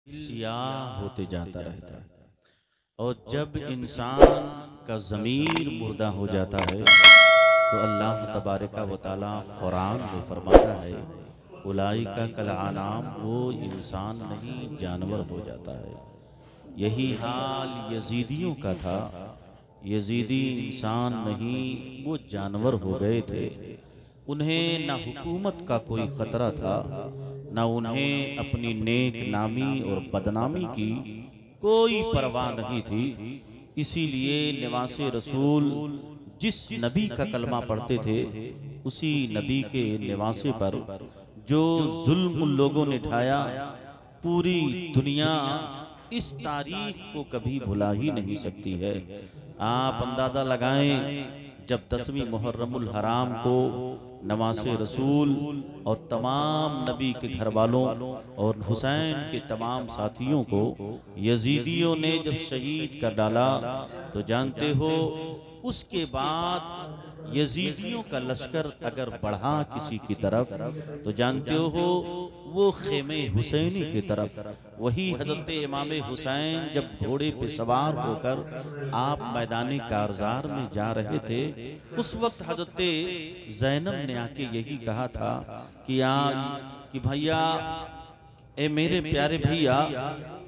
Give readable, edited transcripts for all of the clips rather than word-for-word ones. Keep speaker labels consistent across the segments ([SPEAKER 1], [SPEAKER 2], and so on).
[SPEAKER 1] सियाह होते जाता रहता है। और जब इंसान का ज़मीर मुर्दा हो जाता है तो अल्लाह तबारका व तआला कुरान में फरमाता है, उलाइका कल अनाम, वो इंसान नहीं जानवर हो जाता है। यही हाल यजीदियों का था। यजीदी इंसान नहीं, वो जानवर हो गए थे। उन्हें ना हुकूमत का कोई ख़तरा था, ना उन्हें अपनी नेक नामी और बदनामी की कोई परवाह नहीं थी। इसीलिए निवासे रसूल जिस नबी का कलमा पढ़ते थे, उसी नबी के निवासे पर जो जुल्म उन लोगों ने ढाया, पूरी दुनिया इस तारीख को कभी भुला ही नहीं सकती है। आप अंदाज़ा लगाएं, जब 10वीं मुहर्रमुल हराम को नवासे रसूल और तमाम नबी के घर वालों और हुसैन के तमाम साथियों को यजीदियों ने जब शहीद कर डाला, तो जानते हो उसके बाद यजीदियों का लश्कर अगर बढ़ा किसी की तरफ, तो जानते हो वो खेमे हुसैनी की तरफ। वही हजरत इमाम हुसैन जब घोड़े पे सवार होकर आप मैदानी कारजार में जा रहे थे, उस वक्त हजरत ज़ैनब ने आके यही कहा था कि भैया, ए मेरे प्यारे भैया,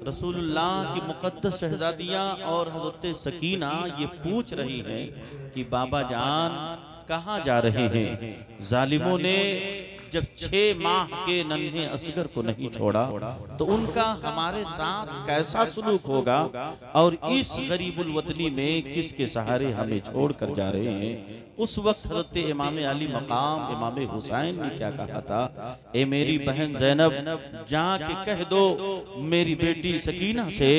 [SPEAKER 1] रसूलुल्लाह की मुक़द्दस शहजादियाँ और हजरत सकीना ये पूछ रही हैं कि बाबा जान कहाँ जा रहे हैं। जालिमों ने जब 6 माह के नन्हे असगर को नहीं छोड़ा, तो उनका हमारे साथ कैसा सुलूक होगा, और इस गरीबुल वतनी में किसके सहारे हमें छोड़कर जा रहे हैं। उस वक्त हजरत इमाम अली मकाम इमाम हुसैन ने क्या कहा था, ए मेरी बहन ज़ैनब, जाके कह दो मेरी बेटी सकीना से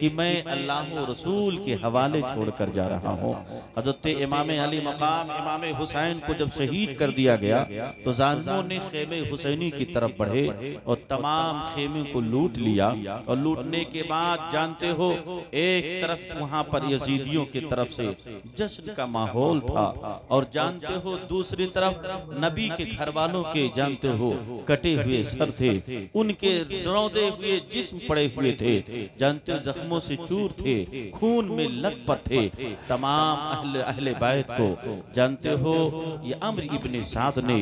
[SPEAKER 1] कि मैं अल्लाह और रसूल के हवाले छोड़कर जा रहा हूँ। हजरत इमाम अली मकाम इमाम हुसैन को जब शहीद कर दिया गया, तो जालिमों ने खेमे हुसैनी की तरफ बढ़े और तमाम खेमे को लूट लिया। और लूटने के बाद जानते हो, एक तरफ वहां पर यजीदियों की तरफ से जश्न का माहौल था, और जानते हो दूसरी तरफ नबी के घर वालों के जानते हो कटे हुए सर थे, उनके रौंदे हुए जिस्म पड़े हुए थे, जानते हो जख्मों से चूर थे, खून में लथपथ थे। तमाम अहले बैत को जानते हो ये अम्र इब्ने साद ने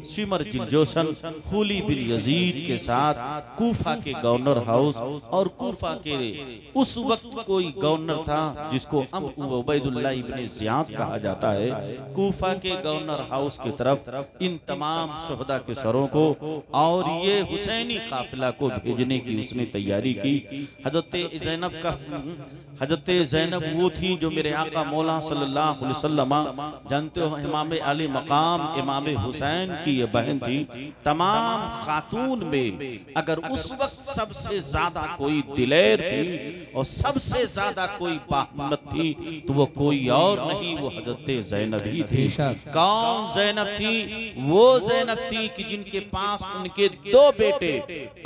[SPEAKER 1] शिमर जिलजोशन खूली बिन यजीद के साथ कूफा के गवर्नर हाउस, और कूफा के उस वक्त कोई गवर्नर था जिसको उबैदुल्लाह इब्ने ज़ियाद कहा जाता है, कूफा के गवर्नर हाउस की तरफ इन तमाम शुहदा के सरों को और ये हुसैनी काफिला को भेजने की उसने तैयारी की। हजरत ज़ैनब वो थी जो मेरे आका मौला सल्लल्लाहु अलैहि वसल्लम, जानते हो इमाम अली मकाम इमाम हुसैन की ये बहन थी। तमाम खातून में अगर उस वक्त सबसे ज्यादा कोई दिलेर थी और सबसे ज्यादा कोई बाहिम्मत थी, तो वो कोई और नहीं, वो हजरत ज़ैनब ही थी। कौन ज़ैनब थी? वो ज़ैनब थी कि जिनके पास उनके 2 बेटे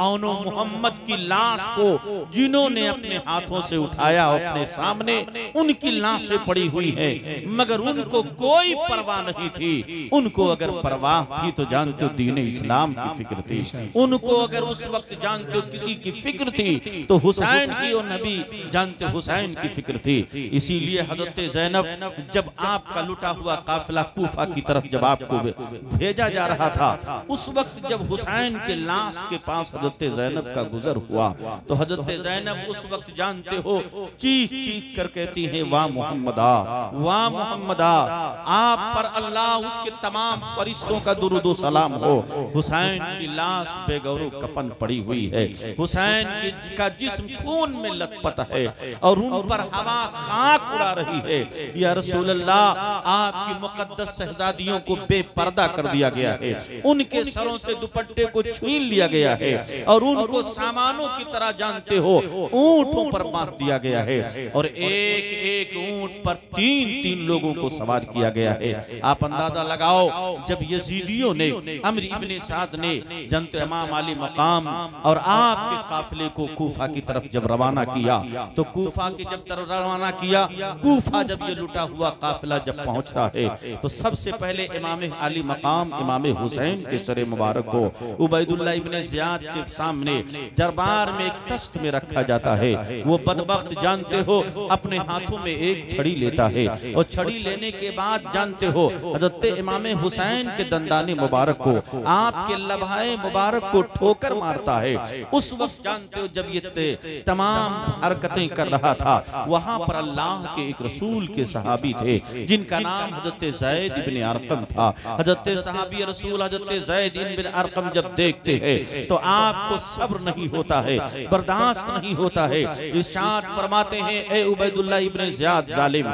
[SPEAKER 1] औनो मोहम्मद की लाश को जिन्होंने अपने हाथों से उठाया, अपने सामने उनकी लाशें पड़ी हुई है, मगर उनको कोई परवाह नहीं थी। उनको अगर परवाह थी तो जानते हो दीन इस्लाम की फिक्र थी। उनको अगर उस वक्त जानते हो किसी की फिक्र थी तो हुसैन की और नबी जानते हुसैन की फिक्र थी। इसीलिए हजरत ज़ैनब जब आपका लुटा हुआ काफिला कूफा की तरफ जब आपको भेजा जा रहा था, उस वक्त जब हुसैन के लाश के पास हजरत ज़ैनब का गुजर हुआ, तो हजरत ज़ैनब उस वक्त जानते हो चीख चीख कर कहती है, वाह मोहम्मदा, वाह मोहम्मदा, आप पर अल्लाह उसके तमाम फरिश्तों का दुरूद सलाम हो। हुसैन की लाश बेगौर कफन पड़ी हुई है, हुसैन का जिस्म खून में लथपथ है और उन पर हवा खाक उड़ा रही है। या रसूल अल्लाह, आपकी मुकद्दस शहजादियों को बेपर्दा कर दिया गया है, उनके सरों से दुपट्टे को छीन लिया गया है और उनको सामानों की तरह जानते हो ऊंटों पर बांध दिया गया है, और एक एक ऊंट पर 3-3 लोगों को सवार किया गया है। आप अंदाजा लगाओ, जब यजीदियों ने अम्र इब्ने साद ने जनत इमाम अली मकाम और आपके काफिले को कूफा की तरफ जब रवाना किया, तो कूफा की जब तरफ रवाना किया, कूफा जब ये लुटा हुआ काफिला जब पहुंचता करता है तो सबसे पहले इमाम अली मकाम इमाम हुसैन के सर मुबारक को उबैदुल्लाह इब्ने ज़ियाद के सामने दरबार में एक तख्त में रखा जाता है। वो बदबख्त जानते हो अपने हाथों में एक छड़ी लेता है और छड़ी लेने के बाद जानते हो हज़रत इमाम हुसैन के दंदाने मुबारक को आपके लबहाए मुबारक को ठोकर मारता है। उस वक्त जानते हो जब ये तमाम हरकतें कर रहा था वहां पर अल्लाह के एक रसूल के सहाबी थे जिनका नाम हज़रत ज़ैद इब्ने अरकम था। हज़रत सहाबी रसूल हज़रत ज़ैद इब्ने अरकम जब देखते हैं तो आपको सब्र नहीं होता है, बर्दाश्त नहीं होता है। इरशाद फरमाते हैं ए उबैदुल्लाह इब्ने ज़ियाद जालिम,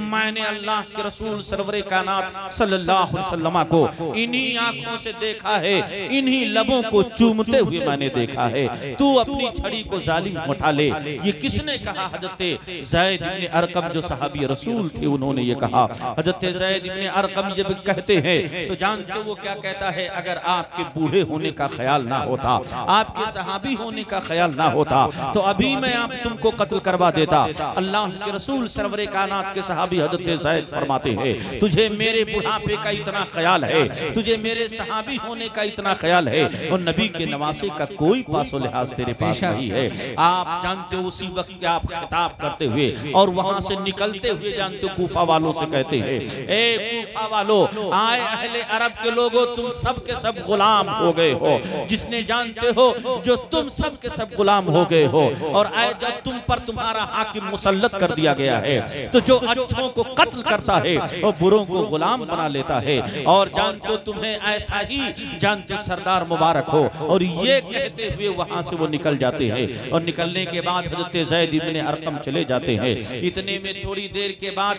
[SPEAKER 1] मैंने अल्लाह के रसूल सरवरे कायनात सल्लल्लाहु अलैहि वसल्लम को इन्हीं आंखों से देखा है, इन्हीं लबों को चूमते हुए मैंने देखा है। तू अपनी छड़ी को जालिम उठा ले। ये किसने कहा? हज़रत ज़ैद इब्ने अरकम जो सहाबी रसूल थे उन्होंने ये कहा। हज़रत ज़ैद इब्ने अरकम जब कहते हैं तो जानते वो क्या कहता है, अगर आपके बूढ़े होने का ख्याल ना होता, आपके सहाबी होने का ख्याल ना होता तो अभी मैं आप तुमको कत्ल करवा देता। अल्लाह के रसूल सरवरे कायनात के सहाबी हज़रत ज़ैद फरमाते हैं तुझे मेरे बुढ़ापे का इतना ख्याल है, तुझे मेरे सहाबी होने का इतना ख्याल है और नबी के नवासे का कोई पासो लिहाज तेरे पास नहीं है। आप जानते हो उसी वक्त आप खिताब करते हुए और वहां से निकलते हुए जानते हो कूफा वालों से कहते हैं ए कूफा वालों, आए अहले अरब के लोगों, तुम सब के सब गुलाम हो गए हो। जिसने जानते हो जो तुम सब के सब गुलाम हो गए हो और आए जब तुम पर तुम्हारा हाकिम मुसल्लत कर दिया गया है तो जो अच्छों को कत्ल करता है और बुरों को गुलाम बना लेता है। और जानते हो तुम्हें ऐसा ही जानते हो सरदार मुबारक हो। और ये कहते हुए वहां से वो निकल जाते हैं और निकलने के बाद हज़रत ज़ैद इब्ने अरकम चले जाते हैं। इतने में थोड़ी देर के बाद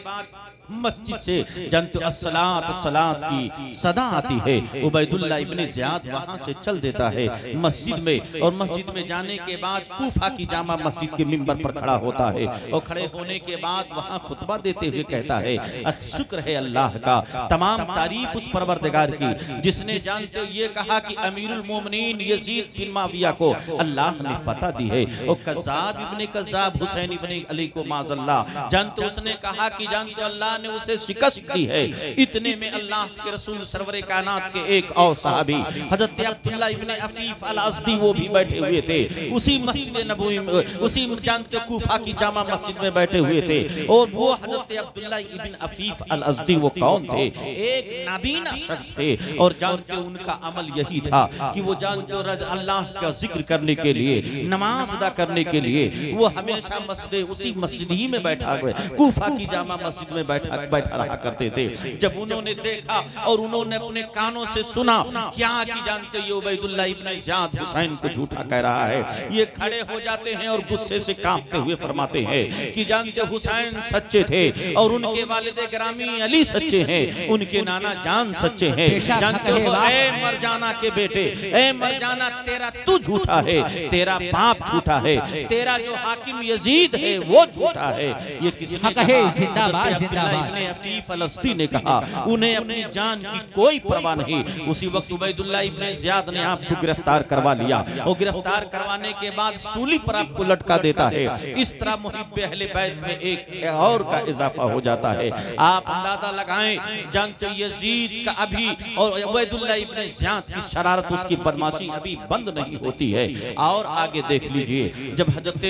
[SPEAKER 1] मस्जिद से जानते हो अस्सलात अस्सलात की सदा आती है। उबैदुल्लाह इब्ने ज़ियाद वहां से चल देता है मस्जिद में और मस्जिद में जाने के बाद कूफा की जामा मस्जिद के मिंबर पर खड़ा होता है और खड़े होने के बाद वहां खुतबा देते हुए कहता है शुक्र है अल्लाह का, तमाम तारीफ उस परवरदिगार की जिसने जानते हो ये कहा कि अमीरुल मोमिनीन यजीद बिन माविया को अल्लाह ने फतह दी है और कज़्ज़ाब इब्ने कज़्ज़ाब हुसैन इब्ने अली को माज़अल्लाह जानते उसने कहा कि जानते अल्लाह ने उसे शिकस्त दी है। इतने में अल्लाह के रसूल सरवरे कायनात के एक और सहाबी हज़रत अब्दुल्ला इब्ने अफीफ अल अज़दी वो भी बैठे हुए थे उसी मस्जिद नबवी में, उसी जानते कूफा की जामा मस्जिद में बैठे हुए थे। और वो हज़रत अब्दुल्ला इब्ने अफीफ अल अज़दी वो कौन थे? एक नाबीना शख्स थे और जानते उनका अमल यही था कि वो जानते अल्लाह का जिक्र करने के लिए, नमाज अदा करने के लिए वो हमेशा मस्जिद उसी मस्जिद ही में बैठा हुए कूफा की जामा मस्जिद में बैठा रहा करते थे। जब उन्होंने देखा और उन्होंने अपने कानों से सुना क्या कि जानते ये उबैदुल्लाह इब्ने ज़ियाद हुसैन को झूठा कह रहा है, ये खड़े हो जाते हैं और गुस्से से कांपते हुए फरमाते हैं कि जानते हुसैन सच्चे थे और उनके वालिद गिरामी अली सच्चे हैं, उनके नाना जान सच्चे हैं। जानते हो ए मरजाना के बेटे, ए मरजाना तेरा तू झूठा है, तेरा बाप झूठा है, तेरा जो हाकिम यजीद है वो झूठा है। ये किसने कहा? जिंदाबाद जिंदाबाद इब्ने अफीफ अल अज़दी ने कहा। उन्हें अपनी जान की कोई परवाह नहीं। उसी वक्त उबैदुल्लाह इब्ने ज़ियाद ने आपको गिरफ्तार करवा लिया और गिरफ्तार करवाने के बाद सूली पर आपको लटका देता है। इस तरह मुहिब्बे अहले बैत में एक और का इजाफा हो जाता है। आप अंदाजा लगाएं जानते यजीद का अभी और उबैदुल्लाह इब्ने ज़ियाद की शरारत, उसकी बदमाशी अभी बंद नहीं होती है। और आगे देख लीजिए जब हज़रत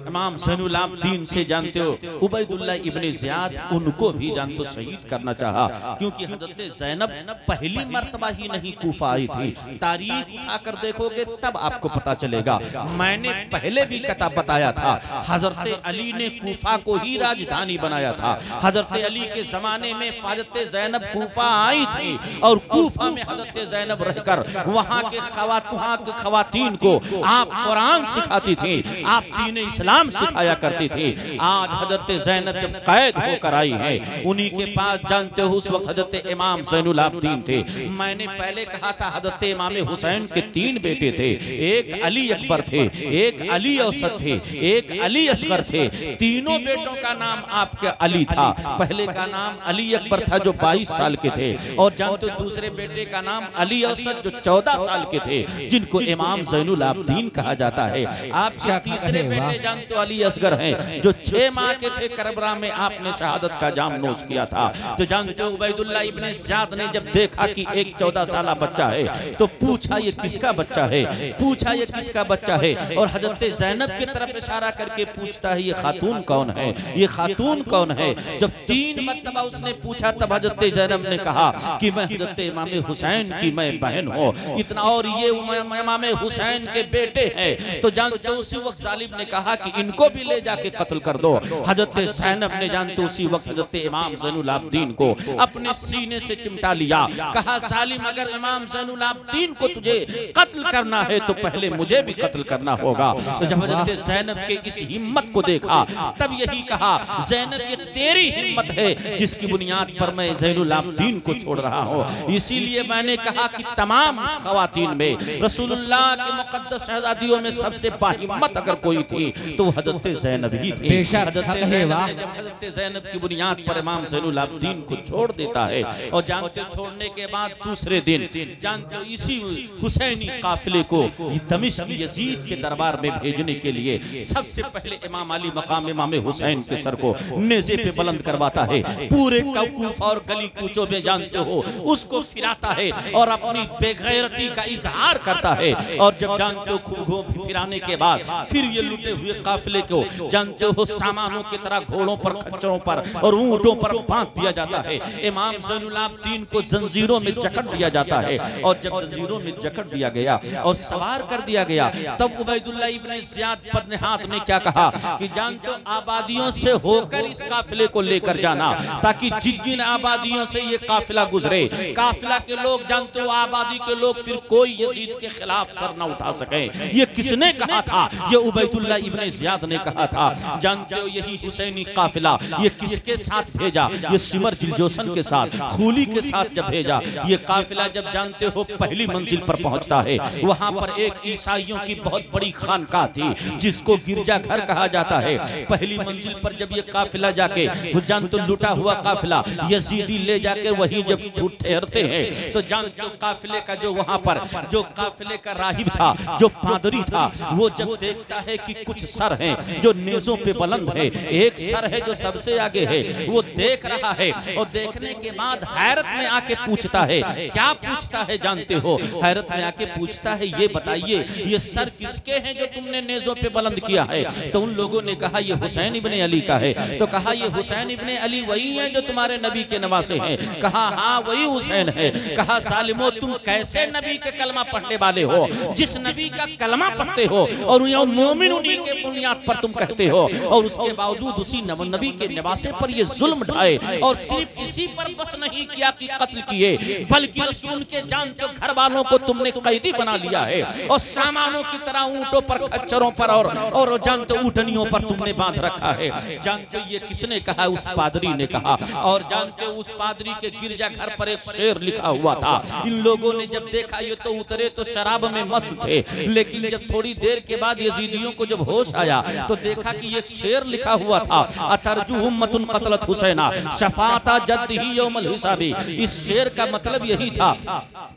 [SPEAKER 1] इमाम ज़ैनुल आबिदीन से जानते हो उबैदुल्लाह इब्ने ज़ियाद उनको भी जानते शहीद करना चाहा क्योंकि हज़रत ज़ैनब पहली मर्तबा ही नहीं कूफा आई थी। तारीख उठाकर देखोगे तब आपको पता चलेगा। मैंने पहले भी कथा बताया था हज़रत अली ने कूफा को ही राजधानी बनाया था। हज़रत अली के जमाने में हज़रत ज़ैनब कूफा आई थी और कूफा में हज़रत ज़ैनब रहकर वहाँ के खवातीन को आप कुरान सिखाती थी, आप दीन इस्लाम सिखाया करती थी। आज हज़रत ज़ैनब जब कैद होकर आई है उन्हीं के पास जानते हो उस वक्त हज़रत इमाम ज़ैनुल आबिदीन थे। मैंने पहले कहा था हज़रत इमाम हुसैन के 3 बेटे थे, एक अली अकबर थे, एक अली औसत थे, एक अली असगर थे। तीनों बेटों का नाम आपके अली था। पहले का नाम अली अकबर था जो 22 साल के थे और जानते हो दूसरे बेटे का नाम अली औसत जो 14 साल के थे जिनको इमाम ज़ैनुल आबिदीन कहा जाता है। आपके तीसरे बेटे जानते हो अली असगर हैं जो 6 माह के थे, करबला में आपने शहादत का जाम नोश किया था। तो जानते हो उबैदुल्लाह इब्ने ज़ियाद ने जब देखा कि एक 14 साल बच्चा है तो पूछा ये किसका बच्चा है, पूछा ये किसका बच्चा है। और हजरत ज़ैनब की तरफ इशारा करके पूछता है ये खातून कौन है, ये खातून कौन है। जब 3 मरतबा उसने पूछा तब हजरत ज़ैनब ने कहा कि मैं हजरत इमाम हुसैन की मैं बहन हूँ, इतना और ये इमाम हुसैन के बेटे हैं। तो जानते उसी वक्त जालिम ने कहा कि इनको भी ले जाके कत्ल कर दो। हजरत ज़ैनब ने जानते उसी वक्त हजरत इमाम ज़ैनुल आबिदीन को अपने सीने से चिमटा लिया, कहा जालिम अगर इमाम ज़ैनुल आबिदीन को तुझे कत्ल करना है तो पहले मुझे भी कत्ल करना होगा। तो जब हजरत ज़ैनब के इस हिम्मत को देखा तब यही कहा ज़ैनब ये तेरी हिम्मत है जिसकी बुनियाद पर मैं ज़ैनुल आबिदीन को छोड़ रहा हूँ। इसीलिए मैंने कहा कि तमाम ख़वातीन में रसूलुल्लाह के मुक़द्दस शहज़ादियों में सबसे बाहिम्मत अगर कोई थी तो हजरत ज़ैनब ही थी। हजरत ज़ैनब की बुनियाद पर इमाम ज़ैनुल आबिदीन को छोड़ देता है। और जानते छोड़ने के बाद दूसरे दिन जानते इसी हुसैनी काफिले को दमिश्क यजीद के दरबार में भेजने के लिए सबसे पहले इमाम अली मकाम इमाम हुसैन के सर को नेज़े पे बुलंद करवाता है। पूरे कूफा और गली कूचों में जानते हो उसको फिराता है और अपनी बेगैरती का इजहार करता है। और जब जानते हो खूब फिराने के बाद फिर ये लुटे हुए काफिले को जानते हो सामानों की तरह घोड़ों पर, खच्चरों पर और ऊंटों पर बांध दिया जाता है। इमाम ज़ैनुल आबिदीन को जंजीरों में जकड़ दिया जाता है। और जब जंजीरों में जकड़ दिया गया और सवार कर दिया गया तब उबैदुल्लाह इब्ने ज़ियाद बदनहात ने क्या कहा कि जानते हो आबादियों से होकर इस काफिले को लेकर जाना, ताकि जिन आबादियों से ये काफिला गुजरे काफिला के लोग जानते हो आबादी के लोग फिर कोई यजीद के खिलाफ सर न उठा सके। ये किसने कहा था? ये उबैदुल्लाह इब्ने ज़ियाद ने कहा था। जानते हो यही हुसैनी काफिला ये किसके साथ भेजा? ये सिमर जिलजोशन के साथ, खूली के साथ जब भेजा ये काफिला जब जानते हो पहली मंजिल पर पहुंचता है वहां पर एक ईसाइयों की बहुत बड़ी खानका थी जिसको गिरजा घर कहा जाता है। पहली मंजिल पर जब ये काफिला जाके जानते लुटा हुआ काफिला यजीदी ले जाके वही जब ठहरते हैं तो जानते हो काफिले का जो वहां पर जो काफिले का राहिब था, जो पादरी था, वो जब देखता है कि कुछ सर हैं जो नेज़ों पे बुलंद है, एक सर है जो सबसे आगे है, वो देख रहा है और देखने के बाद हैरत में आके पूछता है। क्या पूछता है जानते हो? हैरत में आके पूछता है ये बताइए ये सर किसके हैं जो तुमने नेज़ों पे बुलंद किया है? तो उन लोगों ने कहा ये हुसैन इब्ने अली का है। तो कहा ये हुसैन इब्ने अली वही है जो तुम्हारे नबी के नवासे हैं? कहा हाँ वही हुसैन है। कहा सालिमो तुम कैसे नबी के कलमा पढ़ने वाले हो? जिस नबी का कलमा पढ़ते हो और मोमिन उन्हीं के बुनियाद पर तुम कहते हो और उसके बावजूद उसी नबी के नवासे पर ये जुल्म ढाए और सिर्फ इसी पर बस नहीं किया कि कत्ल किए बल्कि रसूल के जानते घर वालों को तुमने कैदी बना लिया है और सामानों की तरह ऊंटों पर, खच्चरों पर और जानते ऊँटनियों पर तुमने बांध रखा है। जानते ये किसने कहा? उस पादरी ने कहा। और जानते उस पादरी के गिरजा घर पर एक शेर लिखा हुआ था। इन लोगों ने जब देखा ये तो उतरे तो शराब में मस्त थे, लेकिन जब थोड़ी देर के बाद यजीदियों को जब होश आया तो देखा कि एक शेर लिखा हुआ था अतरजु उम्मतुन क़तलत हुसैना शफाअता जद्दिही यौमल हिसाबी। इस शेर का मतलब यही था।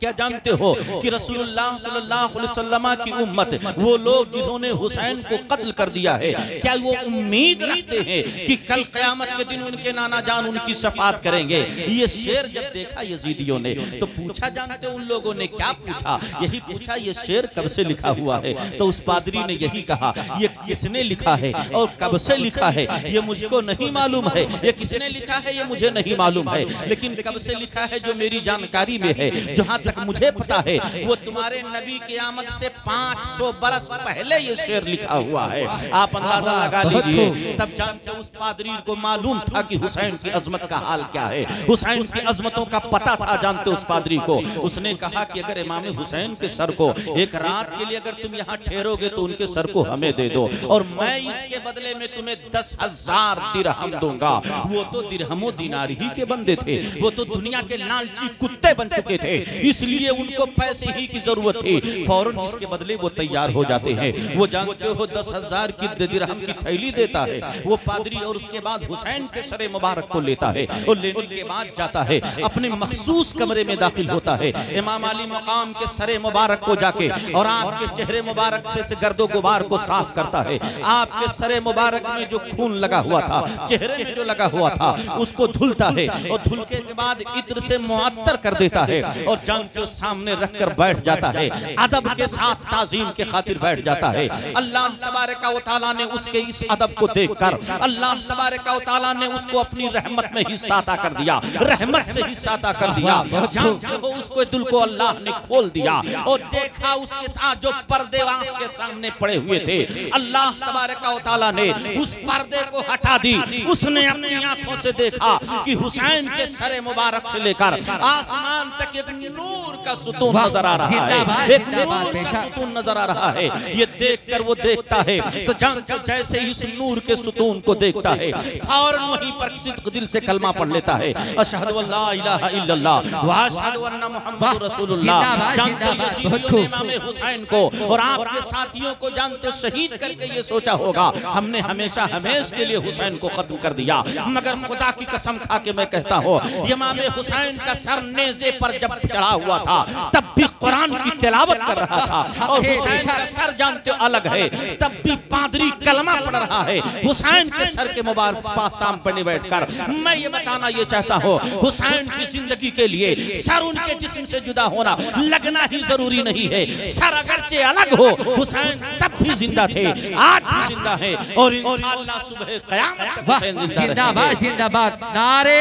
[SPEAKER 1] क्या जानते हो कि रसूलुल्लाह सल्लल्लाहु अलैहि वसल्लम की उम्मत वो लोग जिन्होंने हुसैन को कत्ल कर दिया है, क्या वो उम्मीद रखते हैं कि कल क़यामत के दिन उनके नाना जान उनकी शफाअत करेंगे? ये शेर जब देखा यजीदियों ने तो पूछा, जानते उन लोगों ने क्या पूछा? यही पूछा ये शेर कब से लिखा हुआ है? तो उस पादरी ने यही कहा ये किसने लिखा है और कब से लिखा है ये मुझको नहीं मालूम है। ये किसने लिखा है ये मुझे नहीं मालूम है, लेकिन कब से लिखा है जो मेरी जानकारी में है, जहां तक मुझे पता है वो तुम्हारे नबी की आमद से 500 बरस पहले ये शेर लिखा हुआ है। आप अंदाजा लगा लीजिए। तब जानते उस पादरी को मालूम था कि हुसैन की अजमत का हाल क्या है, हुसैन की अजमतों का पता था। जानते उस पादरी को उसने कहा कि अगर इमाम हुसैन के सर को एक रात के लिए अगर तुम यहाँ ठहरोगे तो उनके सर को हमें दे दो और मैं इसके बदले में तुम्हें 10,000 दिरहम दूंगा। वो तो दिरहमो दिनार ही के बंदे थे, वो तो दुनिया के लालची कुत्ते बन चुके थे, इसलिए उनको पैसे ही की जरूरत थी। फौरन इसके बदले वो तैयार हो जाते हैं। वो जानते हो 10,000 की दिरहम की थैली देता है वो पादरी और उसके बाद हुसैन के सरे मुबारक को लेता है और लेने के बाद जाता है अपने मखसूस कमरे में दाखिल होता है। इमाम अली मकाम के सरे मुबारक को जाके और आपके चेहरे मुबारक से गर्दो गुबार को साफ करता है। आपके सरे मुबारक में जो खून लगा हुआ था, चेहरे में जो लगा लगा हुआ था उसको धुलता है और धुलके के बाद इत्र से मुअत्तर कर देता है और जानते हो सामने रखकर बैठ जाता है, अदब के साथ ताजीम के खातिर बैठ जाता है। अल्लाह तबारक व तआला ने उसके इस अदब को देखकर अल्लाह तबारक व तआला ने उसको अपनी रहमत में हिस्सा अता कर दिया, रहमत से हिस्सा अता कर दिया। जानते हो उसको दिल को अल्लाह ने खोल दिया और देखा उसके साथ जो पर्दे आंख के सामने पड़े हुए थे, अल्लाह तबारक व तआला ने उस पर्दे को हटा दी। उसने अपनी आंखों से देखा कि हुसैन के सरे मुबारक से लेकर आसमान तक एक नूर का सुतून नजर आ रहा है, एक नूर का सुतून नजर आ रहा है। ये देखकर वो देखता है तो जानते जैसे ही इस नूर के सुतून को देखता है फौरन वहीं पर सिद्क दिल से कलमा पढ़ लेता है, अशहदु अल्ला इलाहा इल्लल्लाह व अशहदु अन्ना मुहम्मदुर रसूलुल्लाह। जानते हो यजीदियों ने इमाम हुसैन को और आपके साथियों को जानते शहीद करके ये सोचा होगा हमने हमेशा हमेशा के लिए हुसैन को खत्म कर दिया, मगर खुदा की कसम खा के मैं कहता हूँ इमाम हुसैन का सर नेज़े पर जब चढ़ा हुआ था तब भी कुरान की तिलावत कर रहा था और हुसैन का सर जानते हो अलग है तब भी पादरी कलमा पढ़ रहा है हुसैन के सर के मुबारक पास सामने बैठकर। मैं ये बताना ये चाहता हूँ हुसैन की जिंदगी के लिए सर उनके जिस्म से जुदा होना लगना ही जरूरी नहीं है। सर अगरचे अलग हो हुसैन तब भी जिंदा थे, आज भी जिंदा है और इंशाअल्लाह सुबह क़यामत तक हुसैन
[SPEAKER 2] जिंदाबाद जिंदाबाद। नारे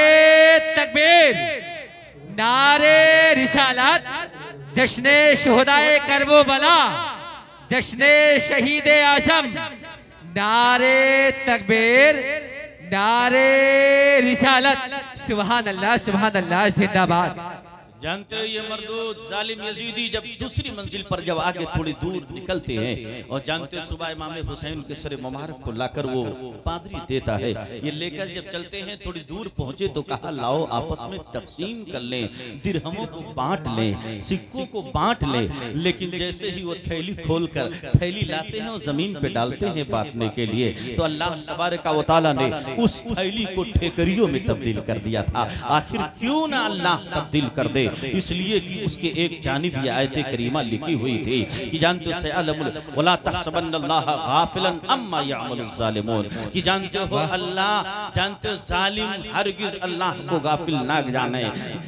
[SPEAKER 2] तकबीर, नारे रिसालत, जश्ने शुहदाए करबला, जश्ने शहीद आज़म, नारे तकबीर, नारे रिसालत, सुभान अल्लाह जिंदाबाद।
[SPEAKER 1] जानते हो ये मरदूद जालिम यजीदी जब दूसरी मंजिल पर जब आगे थोड़ी दूर निकलते हैं और जानते हो सुबह इमाम हुसैन के सर मुबारक को लाकर वो पादरी देता है, ये लेकर जब चलते हैं थोड़ी दूर पहुंचे तो कहा लाओ आपस में तकसीम कर लें, दिरहमों को बांट लें, सिक्कों को बांट लें। लेकिन जैसे ही वो थैली खोलकर थैली लाते हैं और जमीन पे डालते हैं बांटने के लिए तो अल्लाह तबारक व तआला ने उस थैली को ठेकरियों में तब्दील कर दिया था। आखिर क्यों ना अल्लाह तब्दील कर दे, इसलिए कि उसके एक जानिब ये आयत करीमा लिखी हुई थी कि जानते हो सअलमुल वला तहसबन्नल्लाह गाफिलन अम्मा यअमलुज़ ज़ालिमून, कि जानते हो अल्लाह जानते हो जालिम हरगिज अल्लाह को गाफिल ना जाने,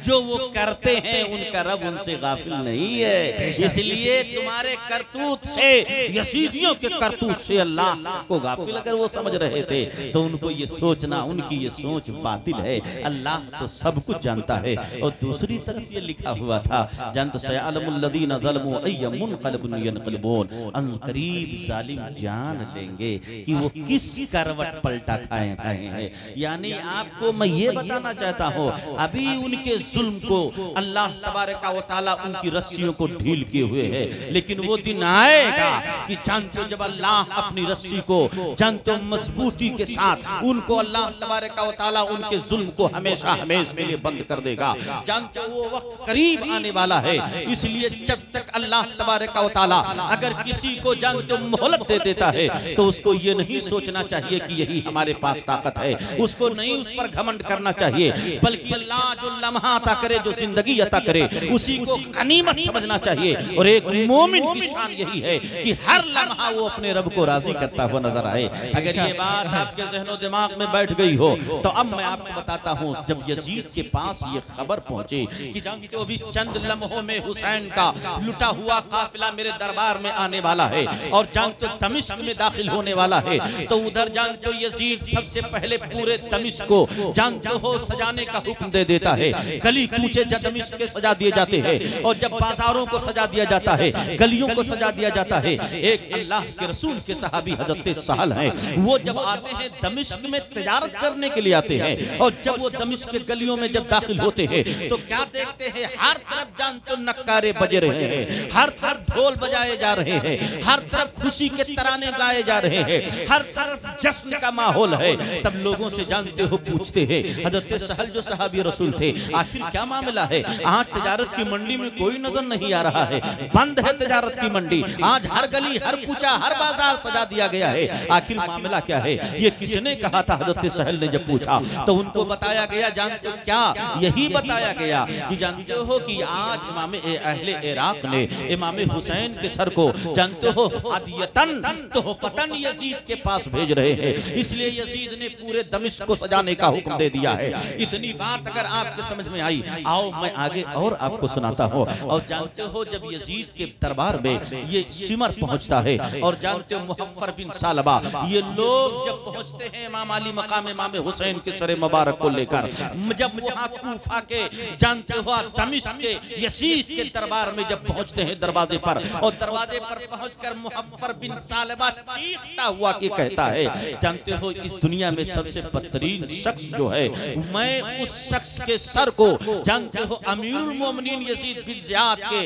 [SPEAKER 1] जो वो करते हैं उनका रब उनसे गाफिल नहीं है। इसलिए तुम्हारे करतूत से यजीदियों के करतूत से अल्लाह को गाफिल अगर वो समझ रहे थे तो उनको ये सोचना उनकी ये सोच बातिल है। अल्लाह तो सब कुछ जानता है। और दूसरी तरफ ये लिखा हुआ था जानते सयअलमुल्लज़ीना ज़लमू अय्यमुनक़लबुन यनक़लिबून, अनक़रीब जालिम जान लेंगे कि वो किस करवट पलटा खाए हैं। यानी आपको मैं ये बताना चाहता हूँ अभी उनके जुल्म को अल्लाह तबारक व तआला उनकी रस्सियों को ढील किए हुए है, लेकिन वो दिन आएगा कि जानते जब अल्लाह अपनी रस्सी को जानते मजबूती के साथ उनको अल्लाह तबारक व तआला उनके जुल्म को हमेशा हमेशा के लिए बंद कर देगा। जानते वो वक्त करीब आने वाला है। इसलिए जब तक अल्लाह तबारक व तआला अगर किसी को जानते मोहलत दे देता है तो उसको ये नहीं सोचना चाहिए कि यही हमारे पास ताकत है, उसको नहीं उस पर घमंड करना चाहिए, बल्कि अल्लाह जो लम्हा अता करे जो जिंदगी अता करे उसी को गनीमत समझना चाहिए। और एक मोमिन की शान यही है कि हर लम्हा वो अपने रब को राजी करता हुआ नजर आए। अगर ये बात आपके ज़हनो दिमाग में बैठ गई हो तो अब मैं आपको बताता हूँ जब यजीद के पास ये खबर पहुंची कि जानते हो भी चंद लम्हों में हुसैन का लुटा हुआ काफिला मेरे दरबार में आने वाला है और जानते हो दमिश्क में दाखिल होने वाला है, तो उधर जानते हो यजीद सबसे पहले पूरे दमिश्क को जानते हो सजाने का हुक्म दे देता है। गली कूचे दमिश्क के सजा दिए जाते हैं और जब बाजारों को सजा दिया जाता है, गलियों को सजा दिया जाता है। एक अल्लाह के रसूल के सहाबी हजरत सहल हैं, वो जब आते हैं दमिश्क में तिजारत करने के लिए आते हैं और जब वो दमिश्क के गलियों में जब दाखिल होते हैं तो क्या देखते हैं हर तरफ जानते हो नक्कारे बज रहे हैं, हर तरफ ढोल बजाए जा रहे हैं, हर तरफ खुशी के तराने गाए जा रहे हैं, हर तरफ जश्न का माहौल है। तब लोगों से जानते हो पूछते हैं हजरत सहल जो सहाबी रसूल थे आखिर क्या मामला है, आज तिजारत की मंडी में कोई नजर नहीं आ रहा है, बंद है तिजारत की मंडी, आज हर गली हर कूचा हर बाजार सजा दिया गया है, आखिर मामला क्या है? ये किसने कहा था? हजरत सहल ने जब पूछा तो उनको बताया गया जानते हो क्या, यही बताया गया कि जानते हो कि आज इमाम अहले इराक ने इमाम हुसैन के सर को जानते हो हदियतन तोहफतन यजीद के पास भेज रहे हैं। इसलिए यजीद ने पूरे दमिश्क को सजाने का हुक्म दे दिया है। इतनी बात अगर आपके समझ में आई, आओ मैं आगे और आपको सुनाता हूँ। और जानते हो जब यजीद के दरबार में ये शिमर पहुंचता है, और जानते हो मुहफ्फर बिन सालबा ये लोग जब पहुंचते हैं इमाम अली मकाम इमाम हुसैन के सर मुबारक को लेकर, जब वहाँ कूफा के जानते हो दमिश्क के यजीद के दरबार में जब पहुंचते हैं दरवाजे पर, और दरवाजे पर पहुंचकर मुहफ्फर बिन सालबा चीखता हुआ कि कहता है, जानते हो इस दुनिया में सबसे बदतरीन शख्स जो है, मैं उस शख्स के सर को जानते हो अमीरुल मोमिनीन यजीद बिन ज़ियाद के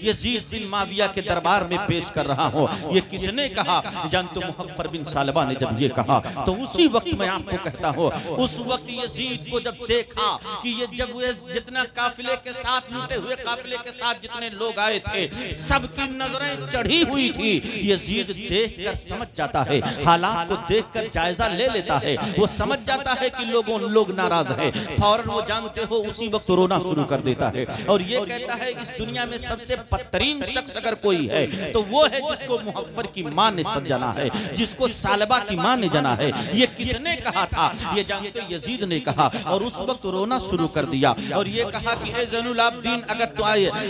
[SPEAKER 1] यजीद बिन माविया के दरबार में पेश कर रहा हूँ। ये किसने कहा? जानते हो मुहफ्फर बिन सालबा ने जब ये कहा, तो उसी वक्त मैं आपको कहता हूँ, उस वक्त यजीद को जब देखा कि ये जब जितना काफिले के साथ लूटे हुए काफिले के साथ जितने लोग आए थे सबकी नजरें चढ़ी हुई थी, यजीद देखकर समझ जाता है, हालात को देखकर जायजा ले लेता है, वो समझ जाता है कि लोग नाराज हैं, फौरन वो जानते हो उसी वक्त रोना शुरू कर देता है और ये कहता है इस दुनिया में सबसे बदतरीन शख्स अगर कोई है तो वो है जिसको मुहफ्फर की मां ने सब जाना है, जिसको सालबा की मां ने जाना है। ये किसने कहा था? ये जानते यजीद ने कहा, और उस वक्त रोना शुरू कर दिया और ये कहा कि ए ज़ैनुल आबिदीन,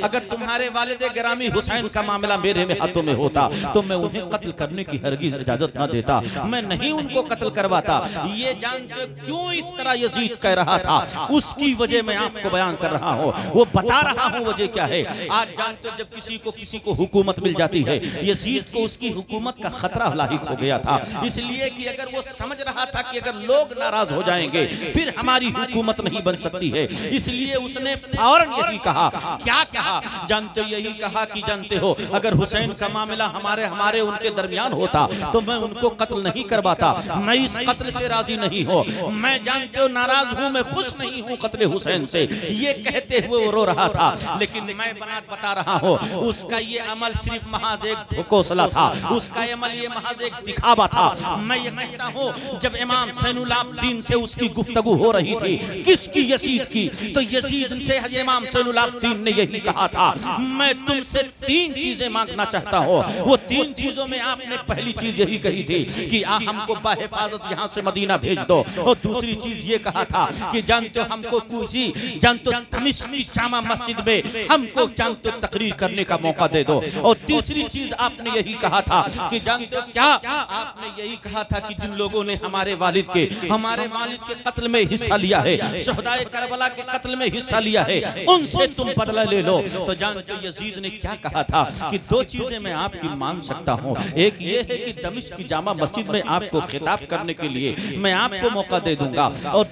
[SPEAKER 1] अगर तुम्हारे वालिद गिरामी हुसैन का मामला मेरे हाथों में होता तो मैं उन्हें कत्ल करने की हरगिज़ इजाजत न देता, मैं नहीं उनको कत्ल करवाता। ये जानते क्यों इस तरह यजीद कह रहा था, उसकी वजह मैं आपको बयान कर रहा हूँ, वो बता रहा हूँ वजह क्या है। आज जानते हो जब किसी को हुकूमत मिल जाती है, यजीद को उसकी हुकूमत का खतरा लाहिक हो गया था, इसलिए कि अगर वो समझ रहा था कि अगर लोग नाराज हो जाएंगे फिर हमारी हुकूमत नहीं बन सकती है, इसलिए उसने फौरन यही कहा। क्या कहा? जानते हो यही कहा कि जानते हो अगर हुसैन का मामला हमारे उनके दरमियान होता तो मैं उनको कत्ल नहीं करवाता, मैं इस कत्ल से राजी नहीं हो, मैं जानते हो नाराज हूँ, मैं खुश नहीं हूँ कत्ल हुसैन से। ये कहते हुए वो रो रहा था, लेकिन मैं बता रहा हूँ उसका ये अमल सिर्फ महज एक घोषला था, उसका अमल ये महज एक दिखावा था। मैं ये कहता हूँ जब इमाम ज़ैनुल आबिदीन से उसकी गुफ्तगू हो रही थी, किसकी? यजीद की, तो यजीद से इमाम ज़ैनुल आबिदीन ने यही कहा था, मैं तुमसे 3 चीजें मांगना चाहता हूँ। वो 3 चीजों में आपने पहली चीज यही कही थी कि हमको बाहिफाजत यहाँ से मदीना भेज दो, और दूसरी चीज ये कहा था कि जानते हो हमको जानते हो दमिश्क की जामा मस्जिद में हमको जानते हो तकरीर करने का मौका दे दो, और तीसरी चीज आपने यही कहा था कि जानते हो क्या? आपने यही कहा था कि जिन लोगों ने हमारे वालिद के कत्ल में हिस्सा लिया है, शहदाए करबला के कत्ल में हिस्सा लिया है, उनसे तुम बदला ले लो। तो जानते हो यजीद ने क्या कहा था कि 2 चीजें मैं आपकी मांग सकता हूँ, एक ये है कि दमिश्क की जामा मस्जिद में आपको खिताब करने के लिए मैं आपको मौका दे दूंगा, और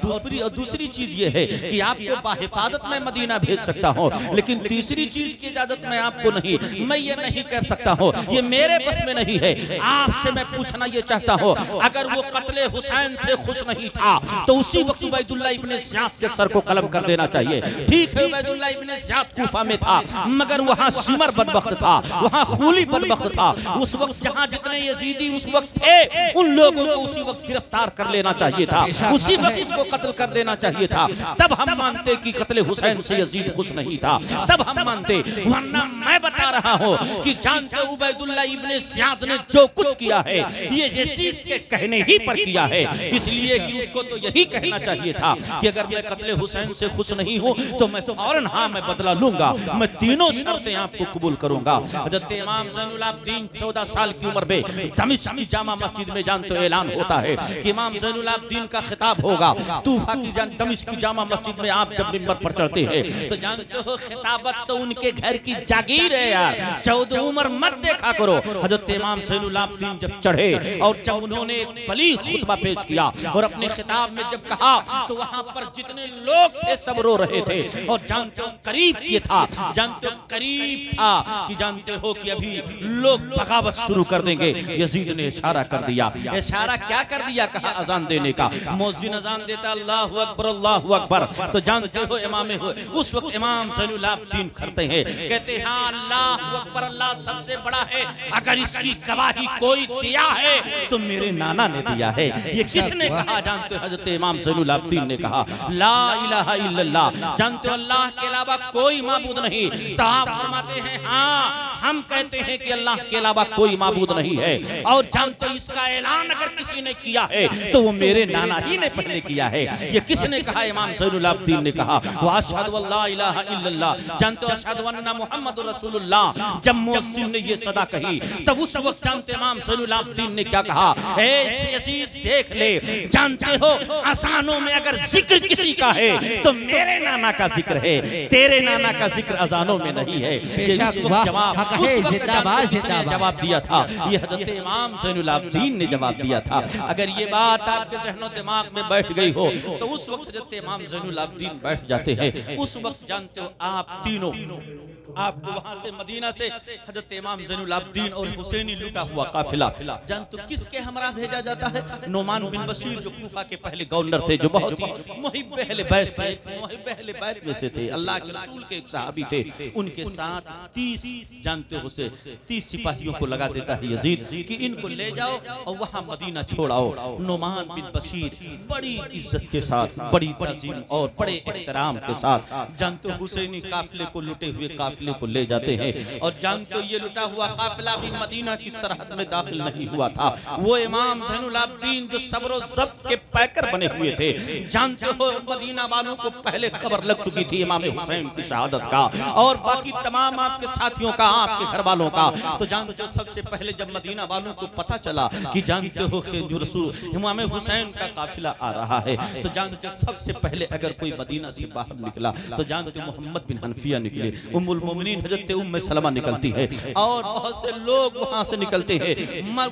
[SPEAKER 1] दूसरी चीज ये है कि आपको बाहिफाजत मैं मदीना भेज सकता हूँ, लेकिन तीसरी चीज की इजाजत मैं आपको नहीं, मैं ये नहीं कर सकता हूँ, ये मेरे बस में नहीं है। आपसे मैं पूछना ये चाहता हूँ, अगर वो कत्ले हुसैन से खुश नहीं था तो उसी वक्त उबैदुल्लाह इब्ने ज़ियाद के सर को कलम कर देना चाहिए। ठीक है, उबैदुल्लाह इब्ने ज़ियाद कूफा में था, मगर वहाँ शिमर बदबख्त था, वहाँ खूली बदबख्त था। उस वक्त जहाँ जितने यजीदी उस वक्त थे उन लोगों को उसी वक्त गिरफ्तार कर लेना चाहिए था, उसी वक्त उसको कत्ल कर देना चाहिए था, तब हम मानते कि कत्ले हुसैन से यजीद खुश नहीं था, तब हम मानते। वरना मैं बता रहा हूँ कि जानते उबैदुल्लाह इब्ने ज़ियाद ने जो कुछ किया है ये यजीद के कहने ही पर किया है, इसलिए कि उसको तो यही कहना चाहिए था कि अगर मैं कत्ले हुसैन से खुश नहीं हूँ तो मैं फौरन मैं बदला लूंगा, मैं तीनों शर्तें आपको कबूल करूंगा। हज़रत इमाम ज़ैनुल आबिदीन 14 साल की उम्र में दमिश्क की जामा मस्जिद में जानते ऐलान होता है कि इमाम ज़ैनुल आबिदीन का खिताब होगा। तूफा की दमिश्क की जामा मस्जिद में आप जब मिंबर पर चढ़ते हैं तो जानते हो खिताबत तो उनके घर की जागीर है यार, 14 उम्र मत देखा करो। हज़रत इमाम ज़ैनुल आबिदीन जब चढ़े और जब उन्होंने एक बलीग खुतबा पेश किया और अपने खिताब में जब कहा तो वहां पर जितने लोग थे सब रो रहे थे, और जानते हो करीब ये था, जानते हो करीब था कि जानते हो कि अभी लोग बगावत शुरू कर देंगे। यजीद ने इशारा कर दिया। इशारा क्या कर दिया? कहा अजान देने का। मुअज्जिन अजान देता अल्लाहु अकबर अल्लाहु अकबर, तो जानते हो उस वक्त इमाम ज़ैनुल आबिदीन करते हैं, कहते हैं अल्लाह अल्लाह अकबर, अल्लाह सबसे बड़ा है, अगर इसकी गवाही कोई दिया है तो मेरे नाना ने दिया है। ये किसने कहा जानते हो? हजरत इमाम ज़ैनुल आबिदीन ने कहा ला इलाहा इल्लल्लाह, जानते हो अल्लाह के अलावा कोई माबूद नहीं। तो आप फरमाते हैं हाँ हम कहते हैं कि अल्लाह के अलावा कोई माबूद नहीं है, और जानते हो इसका ऐलान अगर किसी ने किया है तो वो मेरे नाना ही ने पहले किया है। ये किसने कहा? इमाम ज़ैनुल आबिदीन ने कहा व अशहदु अल्ला इलाहा इल्लल्लाह, जानते हो अशहदु अन्ना मुहम्मदुर रसूलुल्लाह। जब मुअज्जिन ने ये सदा कही तब उस वक्त जानते इमाम ज़ैनुल आबिदीन ने क्या कहा? ए यजीद देख ले, जानते हो अज़ानों में अगर जिक्र किसी का है तो मेरे नाना का जिक्र है, तेरे नाना का जिक्र अज़ानों में नहीं है। जवाब दिया था, ये हजरत इमाम ज़ैनुल आबिदीन ने जवाब दिया था। अगर ये बात आपके ज़हनो दिमाग में बैठ गई हो तो उस वक्त हजरत इमाम ज़ैनुल आबिदीन बैठ जाते हैं। उस वक्त जानते हो आप तीनों, आपको वहां से मदीना से हजरत इमाम ज़ैनुल आबिदीन और हुसैनी लुटा हुआ काफिला जानते हो किसके हमरा भेजा जाता है? नोमान बिन बशीर जो कूफा के पहले गवर्नर थे, जो बहुत ही मुहिब्ब अहले बैत में से थे, अल्लाह के रसूल के एक सहाबी थे। उनके साथ 30 जानते हो से 30 सिपाहियों को लगा देता है यजीद कि इनको ले जाओ और वहां मदीना छोड़ाओ। नोमान बिन बशीर बड़ी इज्जत के साथ, बड़ी तज़ीम और बड़े एहतराम के साथ जानते हो हुसैनी काफिले को, लुटे हुए काफिले को ले जाते हैं। और जानते हो ये लुटा हुआ काफिला भी मदीना की सरहद में दाखिल नहीं हुआ था। वो इमाम ज़ैनुल आबिदीन जो सब्र और ज़ब्त के पैकर बने हुए थे, जानते हो मदीना वालों को पहले खबर लग चुकी थी इमाम हुसैन की शहादत का और बाकी तमाम आपके साथियों का, आपके घर वालों का। तो जानते हो सबसे पहले जब मदीना वालों को पता चला कि जानते हो जो रसूल इमाम हुसैन का काफिला आ रहा है, तो जानते हो सबसे पहले अगर कोई मदीना से बाहर निकला तो जानते हो मोहम्मद बिन हनफिया निकले, उम्मुल मोमिनीन हजरत उम्मे सलमा निकलती है और बहुत से लोग वहां से निकलते हैं।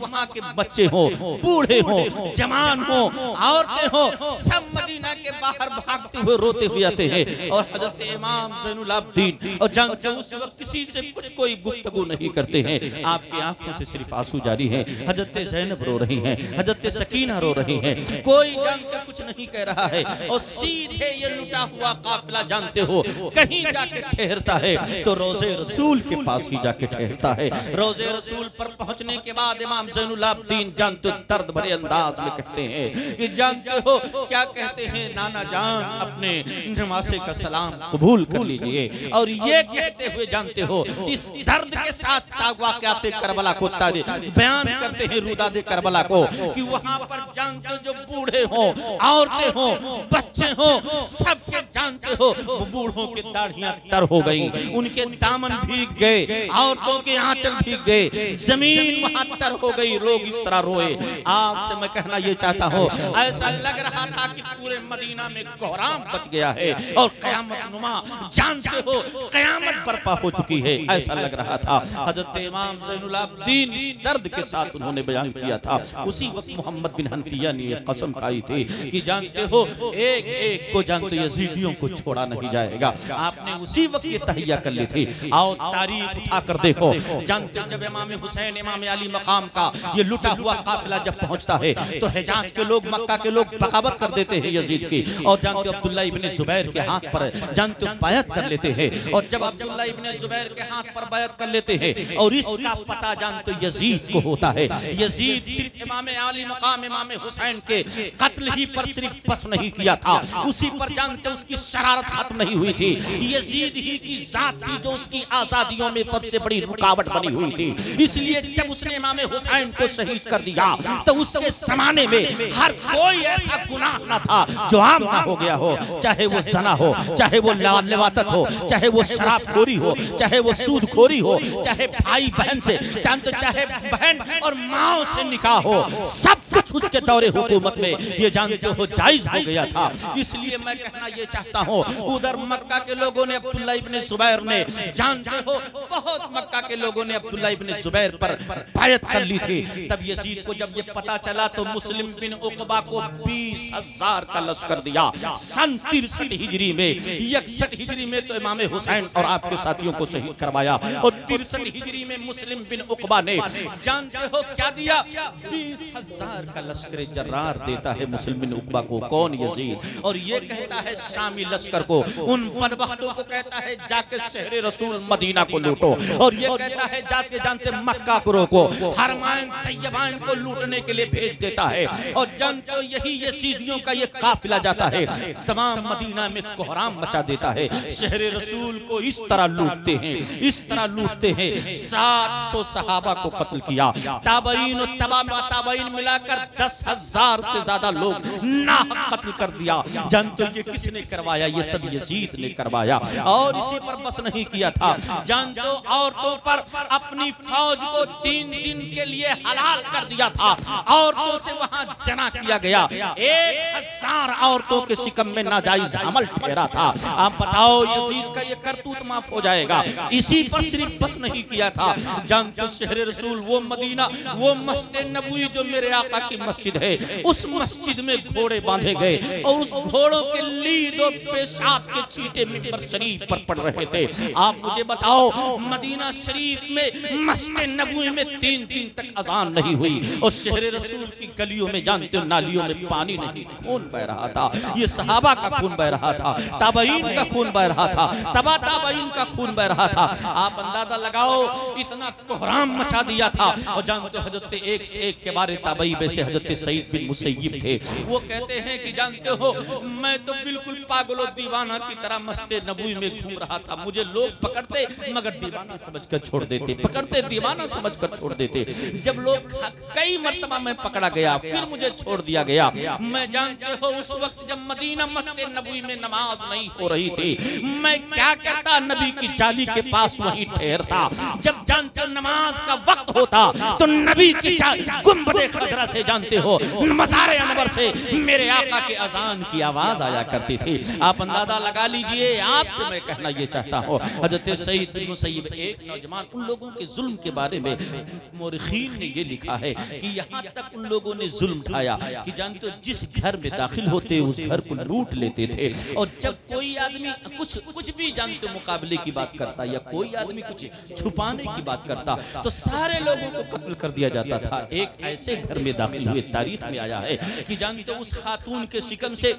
[SPEAKER 1] वहां के बच्चे हो, बूढ़े हो, जवान हो, औरतें हो, सब मदीना के बाहर भागते हुए रोते हुए आते हैं। और हजरत इमाम ज़ैनुल आबिदीन और जानते हो उस वक्त किसी से कुछ कोई गुफ्तगू नहीं करते हैं, आपकी आंखों से सिर्फ आंसू जारी हैं। हजरत ज़ैनब रो रही हैं, हजरत सकीना रो रही हैं, कोई जानकर कुछ नहीं कह रहा है। और सीधे ये लुटा हुआ काफिला जानते हो कहीं जाके ठहरता है तो रोज़े रसूल के पास ही जाके ठहरता है। रोज़े रसूल पर पहुंचने के बाद इमाम ज़ैनुल आबिदीन जानते हो दर्द भरे अंदाज में कहते हैं कि जानते हो क्या कहते हैं, नाना जान अपने नवासे का सलाम कबूल कर लीजिए। और ये कहते हुए जानते हो इस दर्द के साथ वाक़यात करबला को बयान करते हैं, रुदाद करबला को, कि वहां पर जानते हो जो बूढ़े हो, औरतें हो, बच्चे हो, सबके जानते हो बूढ़ों की दाढ़ियां तर हो गई, उनके दामन भीग गए, औरतों के आंचल भीग गए, जमीन वहां तर हो गई, लोग इस तरह रोए। आपसे मैं कहना ये चाहता हूँ, ऐसा लग रहा था कि पूरे मदीना में कोहराम बच गया है और कयामत नुमा जानते हो कयामत बर्पा हो चुकी है, ऐसा लग रहा था। हजरत इमाम ज़ैनुल आबिदीन इस दर्द के साथ उन्होंने बयान किया था। उसी वक्त मोहम्मद बिन हनफिया ने यह कसम खाई थी कि जानते हो एक एक को जानते यजीदियों को छोड़ा नहीं जाएगा। आपने उसी वक्त ये तहिया कर ली थी। और तारीख उठाकर देखो, जानते जब इमाम हुसैन इमाम अली मकाम का ये लुटा हुआ काफिला जब पहुंचता है तो हिजाज के लोग, मक्का के लोग बगावत कर देते हैं यजीद की, और जानते हो अब्दुल्ला इब्ने जुबैर के हाथ पर जानते हो बैत कर लेते हैं। और जब अब्दुल्ला इब्ने जुबैर के हाथ पर बैत कर लेते हैं और इसका पता जानते हो यजीद को होता है, यजीद सिर्फ इमाम अली मकाम इमाम हुसैन के कत्ल ही पर सिर्फ बस नहीं किया था, उसी पर जानते उसकी शरारत खत्म नहीं हुई थी, यजीद ही की जात थी जो उसकी आजादियों में सबसे बड़ी रुकावट बनी हुई थी। इसलिए जब उसने इमाम हुसैन को शहीद कर दिया तो उसके जमाने में हर कोई ऐसा गुनाह न था जो आम ना हो गया हो, चाहे वो ज़ना हो, चाहे वो लिवातत हो, चाहे वो शराबखोरी हो, चाहे वो सूदखोरी हो, चाहे भाई बहन से जानते, चाहे बहन और माओ से निकाह हो, सब कुछ उसके दौरे हुकूमत में ये जानते हो जायज हो गया था। इसलिए मैं कहना ये चाहता हूँ, उधर मक्का के लोगों ने अब्दुल्ला इब्ने जुबैर ने जानते हो बहुत मक्का के लोगों ने अब्दुल्ला इब्ने जुबैर पर बैत कर ली थी। तब यजीद को जब ये पता चला तो मुस्लिम बिन उकबा को 20,000 का लश्कर दिया। सन 63 हिजरी में, 61 हिजरी में तो इमाम हुसैन और आपके साथियों को शहीद करवाया, और 63 हिजरी में मुस्लिम बिन उकबा ने जानते हो क्या दिया, 20,000 का लश्कर जर्रार देता है मुस्लिम बिन उकबा को। कौन? यजीद। और ये कहता है शामी लश्कर को, उन बदबख्तों को कहता है जाके शहर शहर रसूल मदीना को लूटो। और ये कहता है जाते जानते मक्का को रोको, हरमाइन तैयबाइन को लूटने के लिए भेज देता है। और जानते हो यही यजीदियों का ये काफिला जाता है, तमाम मदीना में कोहराम मचा देता है। शहर रसूल को इस तरह लूटते हैं, इस तरह लूटते हैं। 700 सहाबा को कत्ल किया, ताबईन और ताबईन मिलाकर 10,000 से ज्यादा लोग नाहक कत्ल कर दिया। जानते हो ये किसने करवाया? ये सब यजीद ने करवाया। और इसी पर बस नहीं किया था, जानते हो औरतों पर अपनी फौज को 3 दिन के लिए हलाल कर दिया था। औरतों से वहां जना किया गया, 1000 औरतों के शिकम में नाजायज अमल ठहरा था। आप बताओ यजीद का ये करतूत माफ हो जाएगा? इसी पर सिर्फ बस नहीं किया था, जानते हो शहर रसूल वो मदीना, वो मस्जिद नबवी जो मेरे आका की मस्जिद है, उस मस्जिद में घोड़े बांधे गए और उस घोड़ों के लीद और पेशाब के छींटे मिंबर शरीफ पर पड़ रहे थे। आप मुझे बताओ मदीना शरीफ में मस्जिद नबवी में 3 दिन तक अजान नहीं हुई और शहर रसूल की गलियों में जानते हो नालियों में पानी नहीं, खून बह रहा था। ये सहाबा का खून बह रहा था, ताबईन का खून बह रहा था, तबा ताबईन का खून बह रहा था। आप अंदाजा लगाओ इतना कोहराम मचा दिया था। और जानते हो हजरत एक से एक के बारे ताबई में से हजरत सईद बिन मुसय्यिब थे। वो कहते हैं कि जानते हो मैं तो बिल्कुल पागलो दीवाना की तरह मस्जिद नबवी में घूम रहा था। मुझे लोग पकड़ते मगर दीवाना समझकर छोड़ देते, पकड़ते दीवाना समझकर छोड़ देते। जब लोग कई मर्तबा में पकड़ा गया फिर मुझे छोड़ दिया गया। मैं जानते हो उस वक्त जब मदीना मस्जिद नबवी में नमाज नहीं हो रही थी, मैं क्या करता? नबी की जाली के पास वहीं ठहरता। जब जानते हो नमाज का वक्त होता तो नबी की गुंबदे खजरा से जानते हो मज़ारे अनवर से मेरे आका के अजान की आवाज आया करती थी। आप अंदाजा लगा लीजिए। आपसे मैं कहना ये चाहता हूँ हजरत सईद बिन मुसय्यिब एक नौजवान, उन लोगों के जुल्म के बारे में मुर्खीन ने ये लिखा है कि यहाँ तक उन लोगों ने जुल्म ढाया कि जानते हो जिस घर में दाखिल होते उस घर को लूट लेते थे। और जब कोई आदमी कुछ भी जानते हो मुकाबले की बात करता या कोई आदमी कुछ छुपाने की बात करता तो सारे लोगों को कत्ल कर दिया जाता था। एक ऐसे घर में दाखिल हुए, तारीख में आया है कि जानते हो उस खातून के शिकम से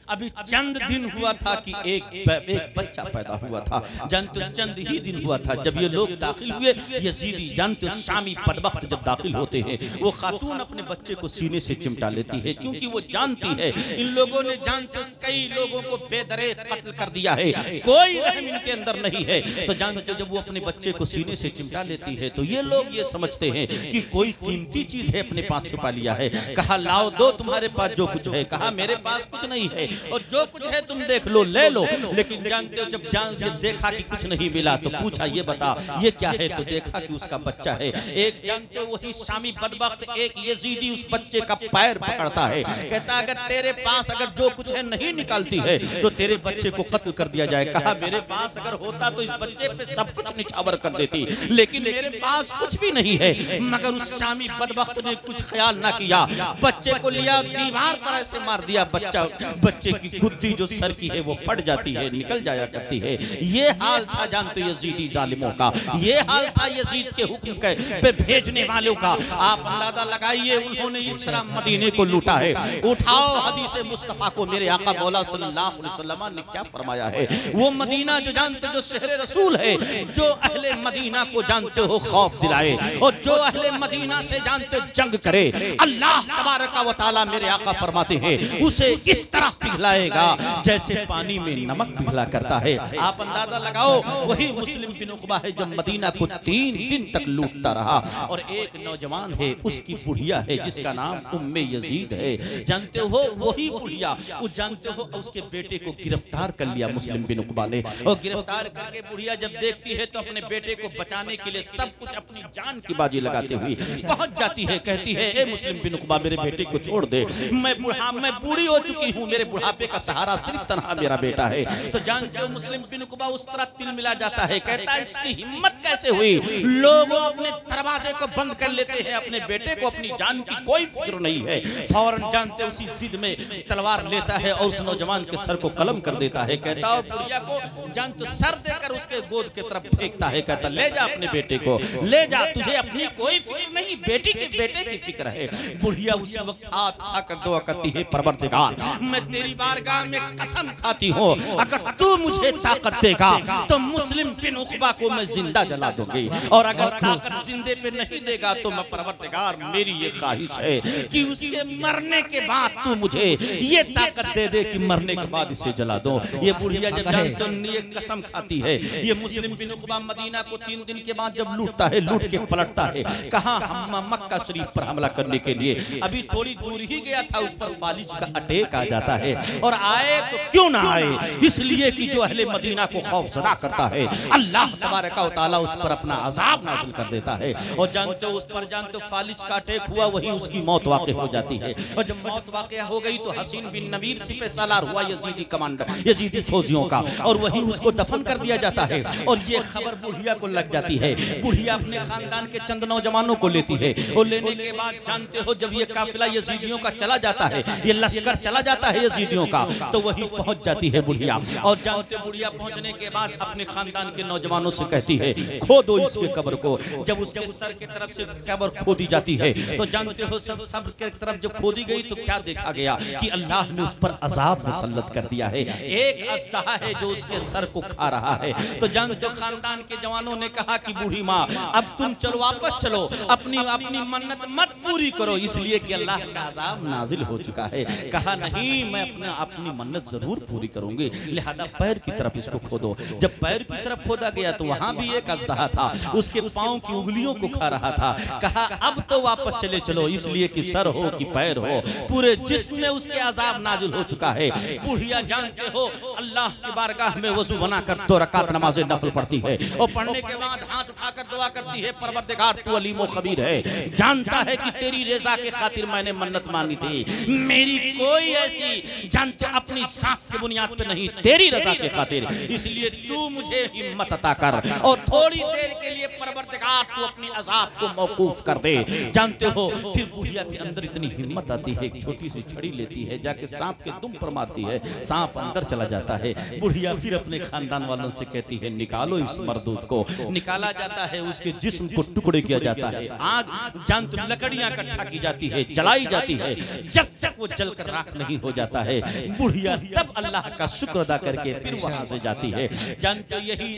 [SPEAKER 1] अभी चंद दिन हुआ था कि एक बच्चा पैदा हुआ था। जानते हो चंद ही दिन हुआ था जब ये लोग दाखिल हुए। यजीदी जानते हो शामी बदबख्त जब दाखिल होते हैं वो खातून अपने बच्चे को सीने से चिमटा लेती है, क्योंकि वो जानती है इन लोगों ने जानते हो कई लोगों को बेदरेग कत्ल कर दिया है, कोई रहम इनके अंदर नहीं है। तो जानते हो जब वो अपने बच्चे को सीने से चिमटा लेती है तो ये लोग ये समझते हैं कि कोई कीमती चीज है अपने पास छुपा लिया है। कहा लाओ दो तुम्हारे पास जो कुछ है, कहा मेरे पास कुछ नहीं है और जो कुछ है तुम देख लो ले लो। लेकिन जानते हो जब देखा कि कुछ नहीं मिला तो पूछा ये बता ये क्या है, तो देखा कि उसका बच्चा है। एक जानते हो वही शामी बदबख्त एक यजीदी उस बच्चे का पैर पकड़ता है, कहता अगर तेरे पास अगर जो कुछ है नहीं निकालती है तो तेरे बच्चे को कत्ल कर दिया जाए। कहा मेरे पास अगर होता तो इस बच्चे पे सब कुछ निछावर कर देती, लेकिन मेरे पास कुछ भी नहीं है। मगर उस शामी बदबख्त ने कुछ ख्याल ना किया, बच्चे को लिया दीवार पर ऐसे मार दिया, बच्चे की गुद्दी जो सर की है वो फट जाती है, निकल जाया करती है। ये हाल था जानते हो यजीदी जालिमों का, ये हाल था यजीद के हुक्म पे भेजने वालों का। आप अंदाजा लगाइए उन्होंने इस तरह मदीने को लूटा है। उठाओ हदीस मुस्तफा को, मेरे आका मौला सल्लल्लाहु अलैहि वसल्लम ने क्या फरमाया है। वो मदीना जो जानते हो जो शहर रसूल है, जो अहले मदीना को जानते हो खौफ दिलाए और जो अहले मदीना से जानते हो जंग करे, अल्लाह तबारक व तआला मेरे आका फरमाते हैं उसे इस तरह पिघलाएगा जैसे पानी में नमक पिघला करता है। आप अंदाजा लगाओ वही मुस्लिम बिन उक़बा है जो मदीना को 3 दिन तक लूटता रहा। और एक नौजवान है उसकी बुढ़िया है जिसका नाम उम्मे यजीद है। जानते हो वही बुढ़िया, वो जानते हो उसके बेटे को गिरफ्तार कर लिया मुस्लिम बिन उक़बा ने। और गिरफ्तार करके बुढ़िया जब देखती है तो अपने बेटे को बचाने के लिए सब कुछ अपनी जान की बाजी लगाते हुए पहुंच जाती है, कहती है ए मुस्लिम बिन उक़बा मेरे बेटे को छोड़ दे, मैं बूढ़ी हो चुकी हूँ, मेरे बुढ़ापे का सहारा सिर्फ तन्हा मेरा बेटा है। तो जानते हो मुस्लिम बिन उक़बा उस तरह तिल मिला जाता है, कहता है इसकी हिम्मत कैसे हुई, लोगों अपने दरवाजे को बंद कर लेते हैं, अपने बेटे को अपनी जान की कोई फिक्र नहीं है। फौरन जानते उसी जिद में तलवार लेता है और उस नौजवान के सर को कलम कर देता है। कहता और बुढ़िया को जानते सर देकर उसके गोद के तरफ फेंकता है, कहता ले जा अपने बेटे को ले जा, तुझे अपनी कोई फिक्र नहीं, बेटे की फिक्र है। बुढ़िया उसी वक्त हाथ उठाकर दुआ करती है परवरदिगार मैं तेरी तेरी बारगाह में कसम खाती हूँ, अगर तू मुझे ताकत देगा तो मुस्लिम बिन उक़बा को मैं जिंदा जला दूंगी, और अगर ताकत जिंदे पे नहीं देगा तो मैं परवरदिगार मेरी ये ख्वाहिश है कि उसके मरने के बाद तू मुझे ये ताकत दे दे कि मरने के बाद इसे जला दो। ये बुढ़िया जब जानते ये कसम खाती है, ये मुस्लिम बिन उक़बा मदीना को 3 दिन के बाद जब लूटता है, लूट के पलटता है, कहा हम मक्का शरीफ पर हमला करने के लिए अभी थोड़ी दूर ही गया था, उस पर फालिज का अटैक आ जाता है, और आए तो क्यों ना आए, इसलिए कि जो अहले मदीना को खौफजदा करता है अल्लाह तबारक व तआला उस पर अपना अजाब नाज़िल कर देता है। और जानते हो उस पर जानते हो फालिज का अटैक हुआ, वही उसकी मौत वाक़ हो जाती है, और जब मौत वाक़ हो गई तो हसीन बिन नमीर सिपह सालार हुआ यजीदी कमांडर, यजीदी फौजियों का, और वही उसको दफन कर दिया जाता है। और ये खबर बुढ़िया को लग जाती है, बुढ़िया अपने खानदान के चंद नौजवानों को लेती है, और लेने के बाद जानते हो जब ये काफिला यजीदियों का चला जाता है, ये लश्कर चला जाता है यजीदियों का, तो वही पहुंच जाती है बुढ़िया, और जानते बुढ़िया पहुंचने के बाद अपने खानदान के नौजवानों से कहती है खोदो इसके कब्र को। जब उसके सर की तरफ से कब्र खोदी जाती है तो जानते हो सब के तरफ जब खोदी गई तो क्या देखा गया कि अल्लाह ने उस पर अजाब मुसल्लत कर दिया है, एक अजदहा है जो उसके सर को खा रहा है। तो जानते हो खानदान के जवानों ने कहा कि बूढ़ी माँ अब तुम चलो, वापस चलो, अपनी अपनी मन्नत मत पूरी करो, इसलिए कि अल्लाह का अजाब नाजिल हो चुका है। कहा नहीं, मैं अपनी मन्नत जरूर पूरी करूंगी, लिहाजा पैर की तरफ इसको खोदो। जब पैर की तरफ खोदा गया तो वहां भी एक अजदहा था, उसके पांव की उंगलियों को खा रहा था। कहा अब तो वापस चले चलो, इसलिए कि सर हो कि पैर हो, पूरे जिस्म में उसके अजाब नाजिल हो चुका है। बुढ़िया जानते हो अल्लाह की बारगाह में वजू बनाकर 2 रकात नमाज नफल पढ़ती है, और पढ़ने के बाद हाथ उठाकर दुआ करती है परवरदिगार तू अलीम व खबीर है, जानता है कि तेरी रज़ा के खातिर मैंने मन्नत मांगी थी, मेरी कोई ऐसी जानते अपनी सांस की बुनियाद पे नहीं, तेरी रज़ा के खातिर, इसलिए तू मुझे हिम्मत अता कर, और थोड़ी देर के लिए परवरदिगार तू अपनी अजाब को मौकूफ कर दे। जानते हो फिर बुढ़िया के अंदर इतनी हिम्मत आती है, एक छोटी सी छड़ी लेती है, जाके सांप के दुम पर मारती है, सांप अंदर चला जाता है। बुढ़िया फिर अपने खानदान वालों से कहती है निकालो इस मरदूद को, निकाला जाता है, उसके जिस्म को टुकड़े किया जाता है, आग जानते लकड़ियां इकट्ठा की जाती है, जलाई जाती है, जब तक वो जलकर राख नहीं हो जाता है, बुढ़िया तब अल्लाह का शुक्र अदा करके फिर वहां से जाती है। जानते यही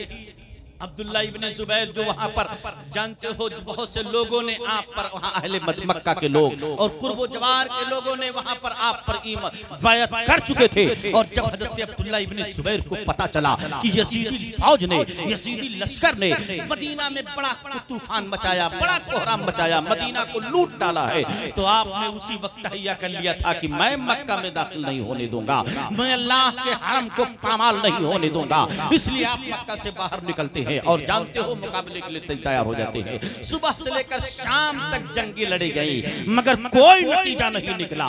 [SPEAKER 1] अब्दुल्ला इब्ने जुबैर जो वहां पर जानते हो बहुत से लोगों ने आप पर, वहां अहले मक्का के लोग और कुर्ब जवार के लोगों ने वहां पर आप पर बैत कर चुके थे, और जब हजरत अब्दुल्ला इब्ने जुबैर को पता चला कि यजीदी फौज ने, यजीदी लश्कर ने मदीना में बड़ा तूफान मचाया, बड़ा कोहराम मचाया, मदीना को लूट डाला है, तो आपने उसी वक्त तहैया कर लिया था कि मैं मक्का में दाखिल नहीं होने दूंगा, मैं अल्लाह के हरम को पामाल नहीं होने दूंगा, इसलिए आप मक्का से बाहर निकलते हैं और जानते हो मुकाबले के लिए तैयार हो जाते हैं। सुबह से लेकर शाम तक जंगी लड़ी गई मगर कोई नतीजा नहीं निकला,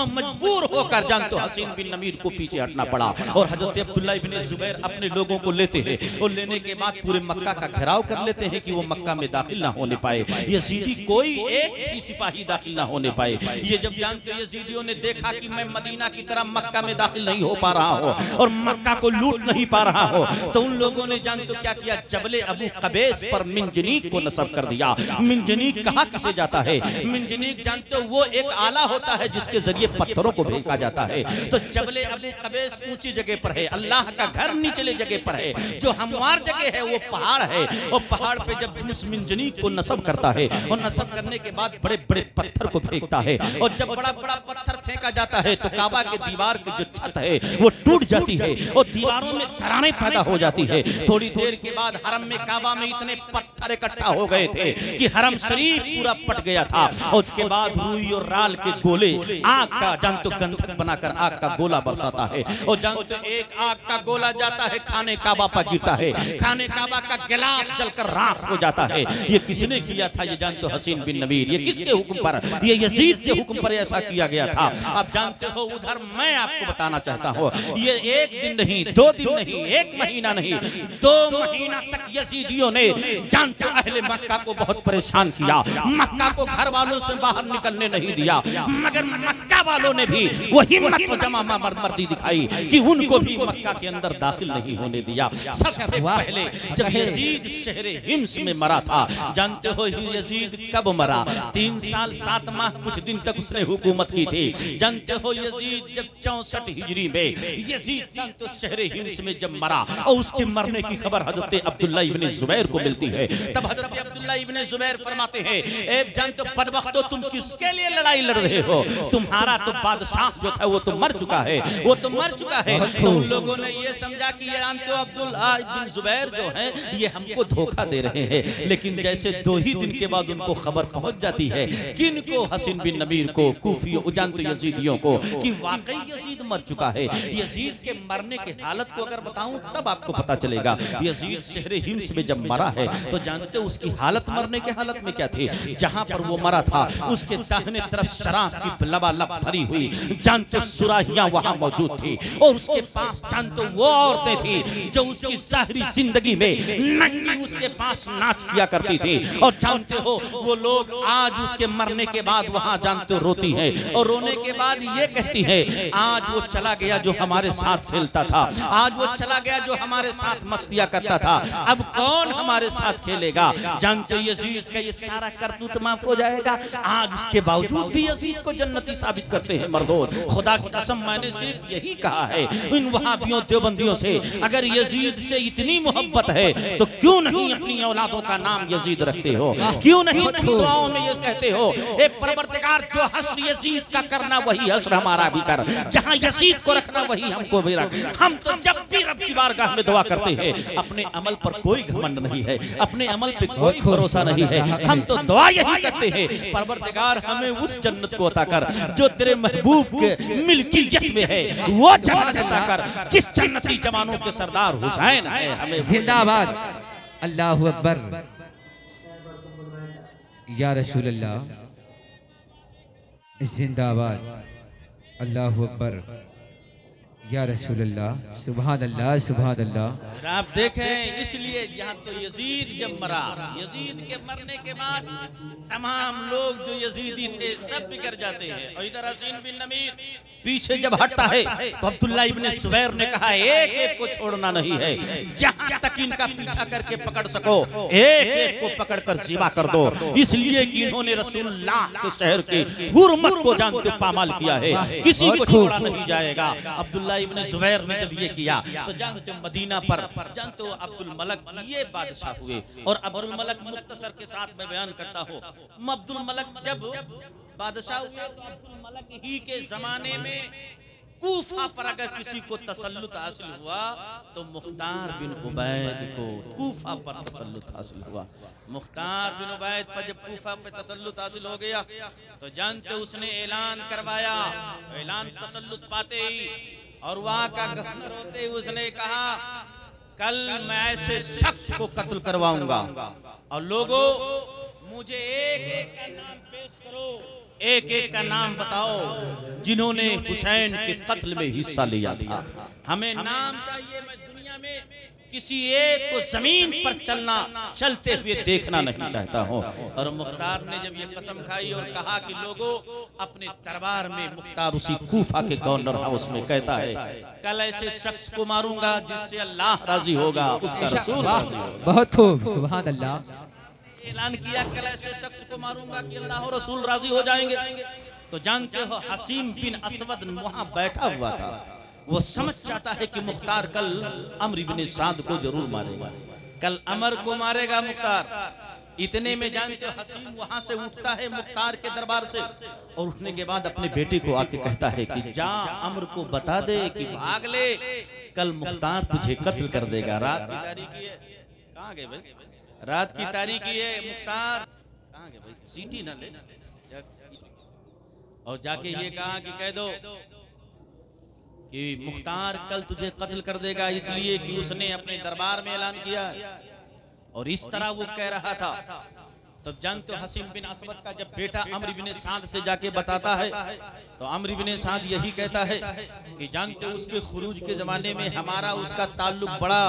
[SPEAKER 1] मजबूर होकर जानते हो हसीन बिन नमीर को पीछे हटना पड़ा, और हजरत अब्दुल्ला इब्ने जुबैर अपने लोगों को लेते हैं, और लेने के बाद पूरे मक्का का घेराव कर लेते हैं कि वो मक्का में दाखिल ना होने पाए, यजीदी कोई एक भी सिपाही दाखिल ना होने पाए। ये जब जानते हो यजीदियों ने देखा कि मैं मदीना की तरह मक्का में दाखिल नहीं हो पा रहा हूँ और मक्का को लूट नहीं पा रहा हूँ, तो उन लोगों ने जानते हो क्या किया, जबले अबू कबेस पर मिंजनीक को नस्ब कर दिया। मिंजनीक कहा किसे जाता है, मिंजनीक जानते हो वो एक आला होता है जिसके जरिए पत्थरों को फेंका जाता है, तो जबले अबू कबेस ऊंची जगह पर है, अल्लाह का घर निचले जगह पर है, जो हमवार जगह है वो पहाड़ है, और पहाड़ पे जब उस मिंजनीक को नस्ब करता है और नस्ब करने के बाद बड़े बड़े पत्थर को फेंकता है, और जब बड़ा बड़ा पत्थर फेंका जाता है तो काबा के दीवार की जो छत है वो टूट जाती है और दीवारों में दरारें पैदा हो जाती है। थोड़ी देर के बाद हरम में काबा में इतने पत्थर इकट्ठा हो गए थे कि हरम शरीफ पूरा पट गया था, और उसके बाद रुई और राल के गोले आग का जानते गंधक बनाकर आग का गोला बरसाता है, और जानते एक आग का गोला जाता है खाने काबा पर गिरता है, खाने काबा का गिलाफ जलकर राख हो जाता है। ये किसने किया था, ये जानते हो हसीन बिन नबीर, ये किसके हुक्म पर, ये यजीद के हुक्म पर ऐसा किया गया था। आप जानते हो उधर मैं आपको बताना चाहता हूँ, ये एक दिन नहीं, 2 दिन नहीं, 1 महीना नहीं, 2 महीना तक यजीदियों ने जानते अहले मक्का को बहुत परेशान किया, मक्का को घर वालों से बाहर निकलने नहीं दिया, मगर मक्का वालों ने भी वो हिम्मत और जमा मर्दी दिखाई कि उनको भी मक्का के अंदर दाखिल नहीं होने दिया। सबसे पहले जब यजीद शहर हिम्स में मरा था, जानते हो यजीद कब मरा? 3 साल 7 माह कुछ दिन तक उसने हुकूमत की थी। जानते हो यजीद जब 64 हिजरी में यजीद जानते हो शहर हिम्स में जब मरा और उसके मरने की खबर हजरत अब्दुल्ला इब्ने जुबैर को मिलती है, तब हजरत अब्दुल्ला इब्ने जुबैर फरमाते हैं, ए जानते हो बदबख्तो तुम किसके लिए लड़ाई लड़ रहे हो? तुम्हारा तो बादशाह जो था वो तो मर चुका है, वो तो मर चुका है। तो उन लोगों ने ये समझा कि ये जानते हो अब्दुल्ला इब्न जुबैर जो है ये हमको धोखा दे रहे हैं। लेकिन जैसे 2 ही दिन के बाद उनको खबर पहुंच जाती है, किन को? हसन बिन नबीर को, कूफियों जानते यजीदियों को, कि वाकई यजीद मर चुका है। यजीद के मरने की हालत को अगर बताऊं तब आपको पता चलेगा। यजीद शहर हिम्स में जब मरा है तो जानते हो उसकी हालत मरने के हालत में क्या थी? जहां पर वो मरा था उसके दाहिने तरफ शराब की लबालब भरी हुई जानते सुराहियां वहां मौजूद थी और उसके पास जानते वो औरतें थी जो उसकी जाहिरी जिंदगी में नंगी उसके पास नाच किया करती थी। और जानते हो वो लोग आज उसके मरने के बाद वहां जानते हो रोती है और रोने के बाद ये कहती है, आज वो चला गया जो हमारे साथ खेलता था, आज वो चला गया जो हमारे साथ मस्तियां करता था, अब कौन हमारे साथ खेलेगा? जानते हो यजीद का ये सारा करतूत माफ हो जाएगा। आज उसके बावजूद भी यजीद को जन्नती साबित करते हैं मर्दों। खुदा की कसम मैंने सिर्फ यही कहा है इन वहाबियों देवबंदियों से, अगर यजीद से इतनी मोहब्बत है तो क्यों नहीं अपनी औलादों का नाम यजीद रखते हो? क्यों नहीं तुम दुआओं में ये कहते हो, ए परवरदिगार जो हश्र यजीद का करना वही हश्र हमारा भी कर, जहां यजीद को रखना वही हमको भी रख। हम तो जब भी रब की बारगाह में दुआ करते हैं अपने अमल पर कोई घमंड नहीं है, अपने अमल पे कोई भरोसा नहीं है, हम तो दुआ यही करते हैं, परवरदिगार हमें उस जन्नत को अता कर जो तेरे महबूब के मिल्कियत में है, वो जन्नत अता कर जिस जन्नती जवानों के सरदार हुसैन है। हमें
[SPEAKER 2] जिंदाबाद, अल्लाहु अकबर, या रसूल अल्लाह, जिंदाबाद, अल्लाहु अकबर, या रसूल अल्लाह, सुभान अल्लाह, सुभान अल्लाह।
[SPEAKER 1] आप देखें इसलिए यहाँ तो यजीद जब मरा, यजीद के मरने के बाद तमाम लोग जो यजीदी थे सब बिगड़ जाते हैं। और इधर हसन बिन नबीर पीछे जब हटता है तो अब्दुल्ला इब्ने जुबैर ने कहा एक एक को छोड़ना नहीं है, जहां तक इनका पीछा करके पकड़ सको एक एक को पकड़कर ज़िबा कर दो, इसलिए कि इन्होंने रसूलुल्लाह के शहर की हुर्मत को जानते पामाल किया है, किसी को छोड़ा नहीं जाएगा। अब्दुल्ला इब्ने जुबैर ने जब ये किया तो जानते मदीना पर जानते हो अब्दुल मलक ये बादशाह हुए। और अब्दुल मलक मुख्तसर के साथ मैं बयान करता हूँ, अब्दुल मलक जब बादशाह हुए तो अब्दुल मलक ही के जमाने में कूफा पर अगर किसी को तसल्लुत हासिल हुआ तो मुख्तार बिन उबैद को कूफा पर तसल्लुत हासिल हुआ। मुख्तार बिन उबैद पर जब कूफा पे तसल्लुत हासिल हो गया तो जानते उसने ऐलान करवाया, ऐलान तसल्लुत पाते ही और वहां का गवर्नर होते ही उसने कहा कल मैं ऐसे शख्स को कत्ल करवाऊंगा और लोगों मुझे एक एक का नाम पेश करो, एक एक का नाम बताओ जिन्होंने हुसैन के कत्ल में हिस्सा लिया था। हमें नाम चाहिए, मैं दुनिया में किसी एक को जमीन पर चलते हुए देखना नहीं चाहता हूँ। और मुख्तार ने जब ये कसम खाई और कहा कि लोगों अपने दरबार में, मुख्तार उसी कूफा के गवर्नर हाउस में कहता है कल ऐसे शख्स को मारूंगा जिससे अल्लाह राजी होगा, उसका रसूल राजी होगा।
[SPEAKER 2] बहुत खूब, सुभान अल्लाह।
[SPEAKER 1] ऐलान किया कल ऐसे शख्स को मारूंगा कि अल्लाह और रसूल राजी हो जाएंगे। तो जानते हो हसीम बिन असवद वहां बैठा हुआ था, वो समझ जाता है कि मुख्तार कल अमर इब्ने साद को जरूर मारेगा, कल अमर को मारेगा मुख्तार। इतने में जानते हो हसीम वहां से उठता है मुख्तार के दरबार से और उठने के बाद अपने बेटे को आके कहता है कि जा अमर को बता दे कि भाग ले, कल मुख्तार तुझे कत्ल कर देगा। रात की तारीखी है, कहाँ गए भाई, रात की तारीखी है, मुख्तार कहाँ गए भाई, सीटी ना ले। और जाके ये कहा कि कह दो कि मुख्तार कल तुझे कत्ल कर देगा, इसलिए कि उसने अपने दरबार में ऐलान किया। और इस तरह वो कह रहा था। तब जानते हो हसीम बिन असवद का जब बेटा अमर बिन साद से जाके बताता है तो अम्र इब्ने साद यही कहता है कि जानते उसके खुरूज के ज़माने में हमारा उसका ताल्लुक बड़ा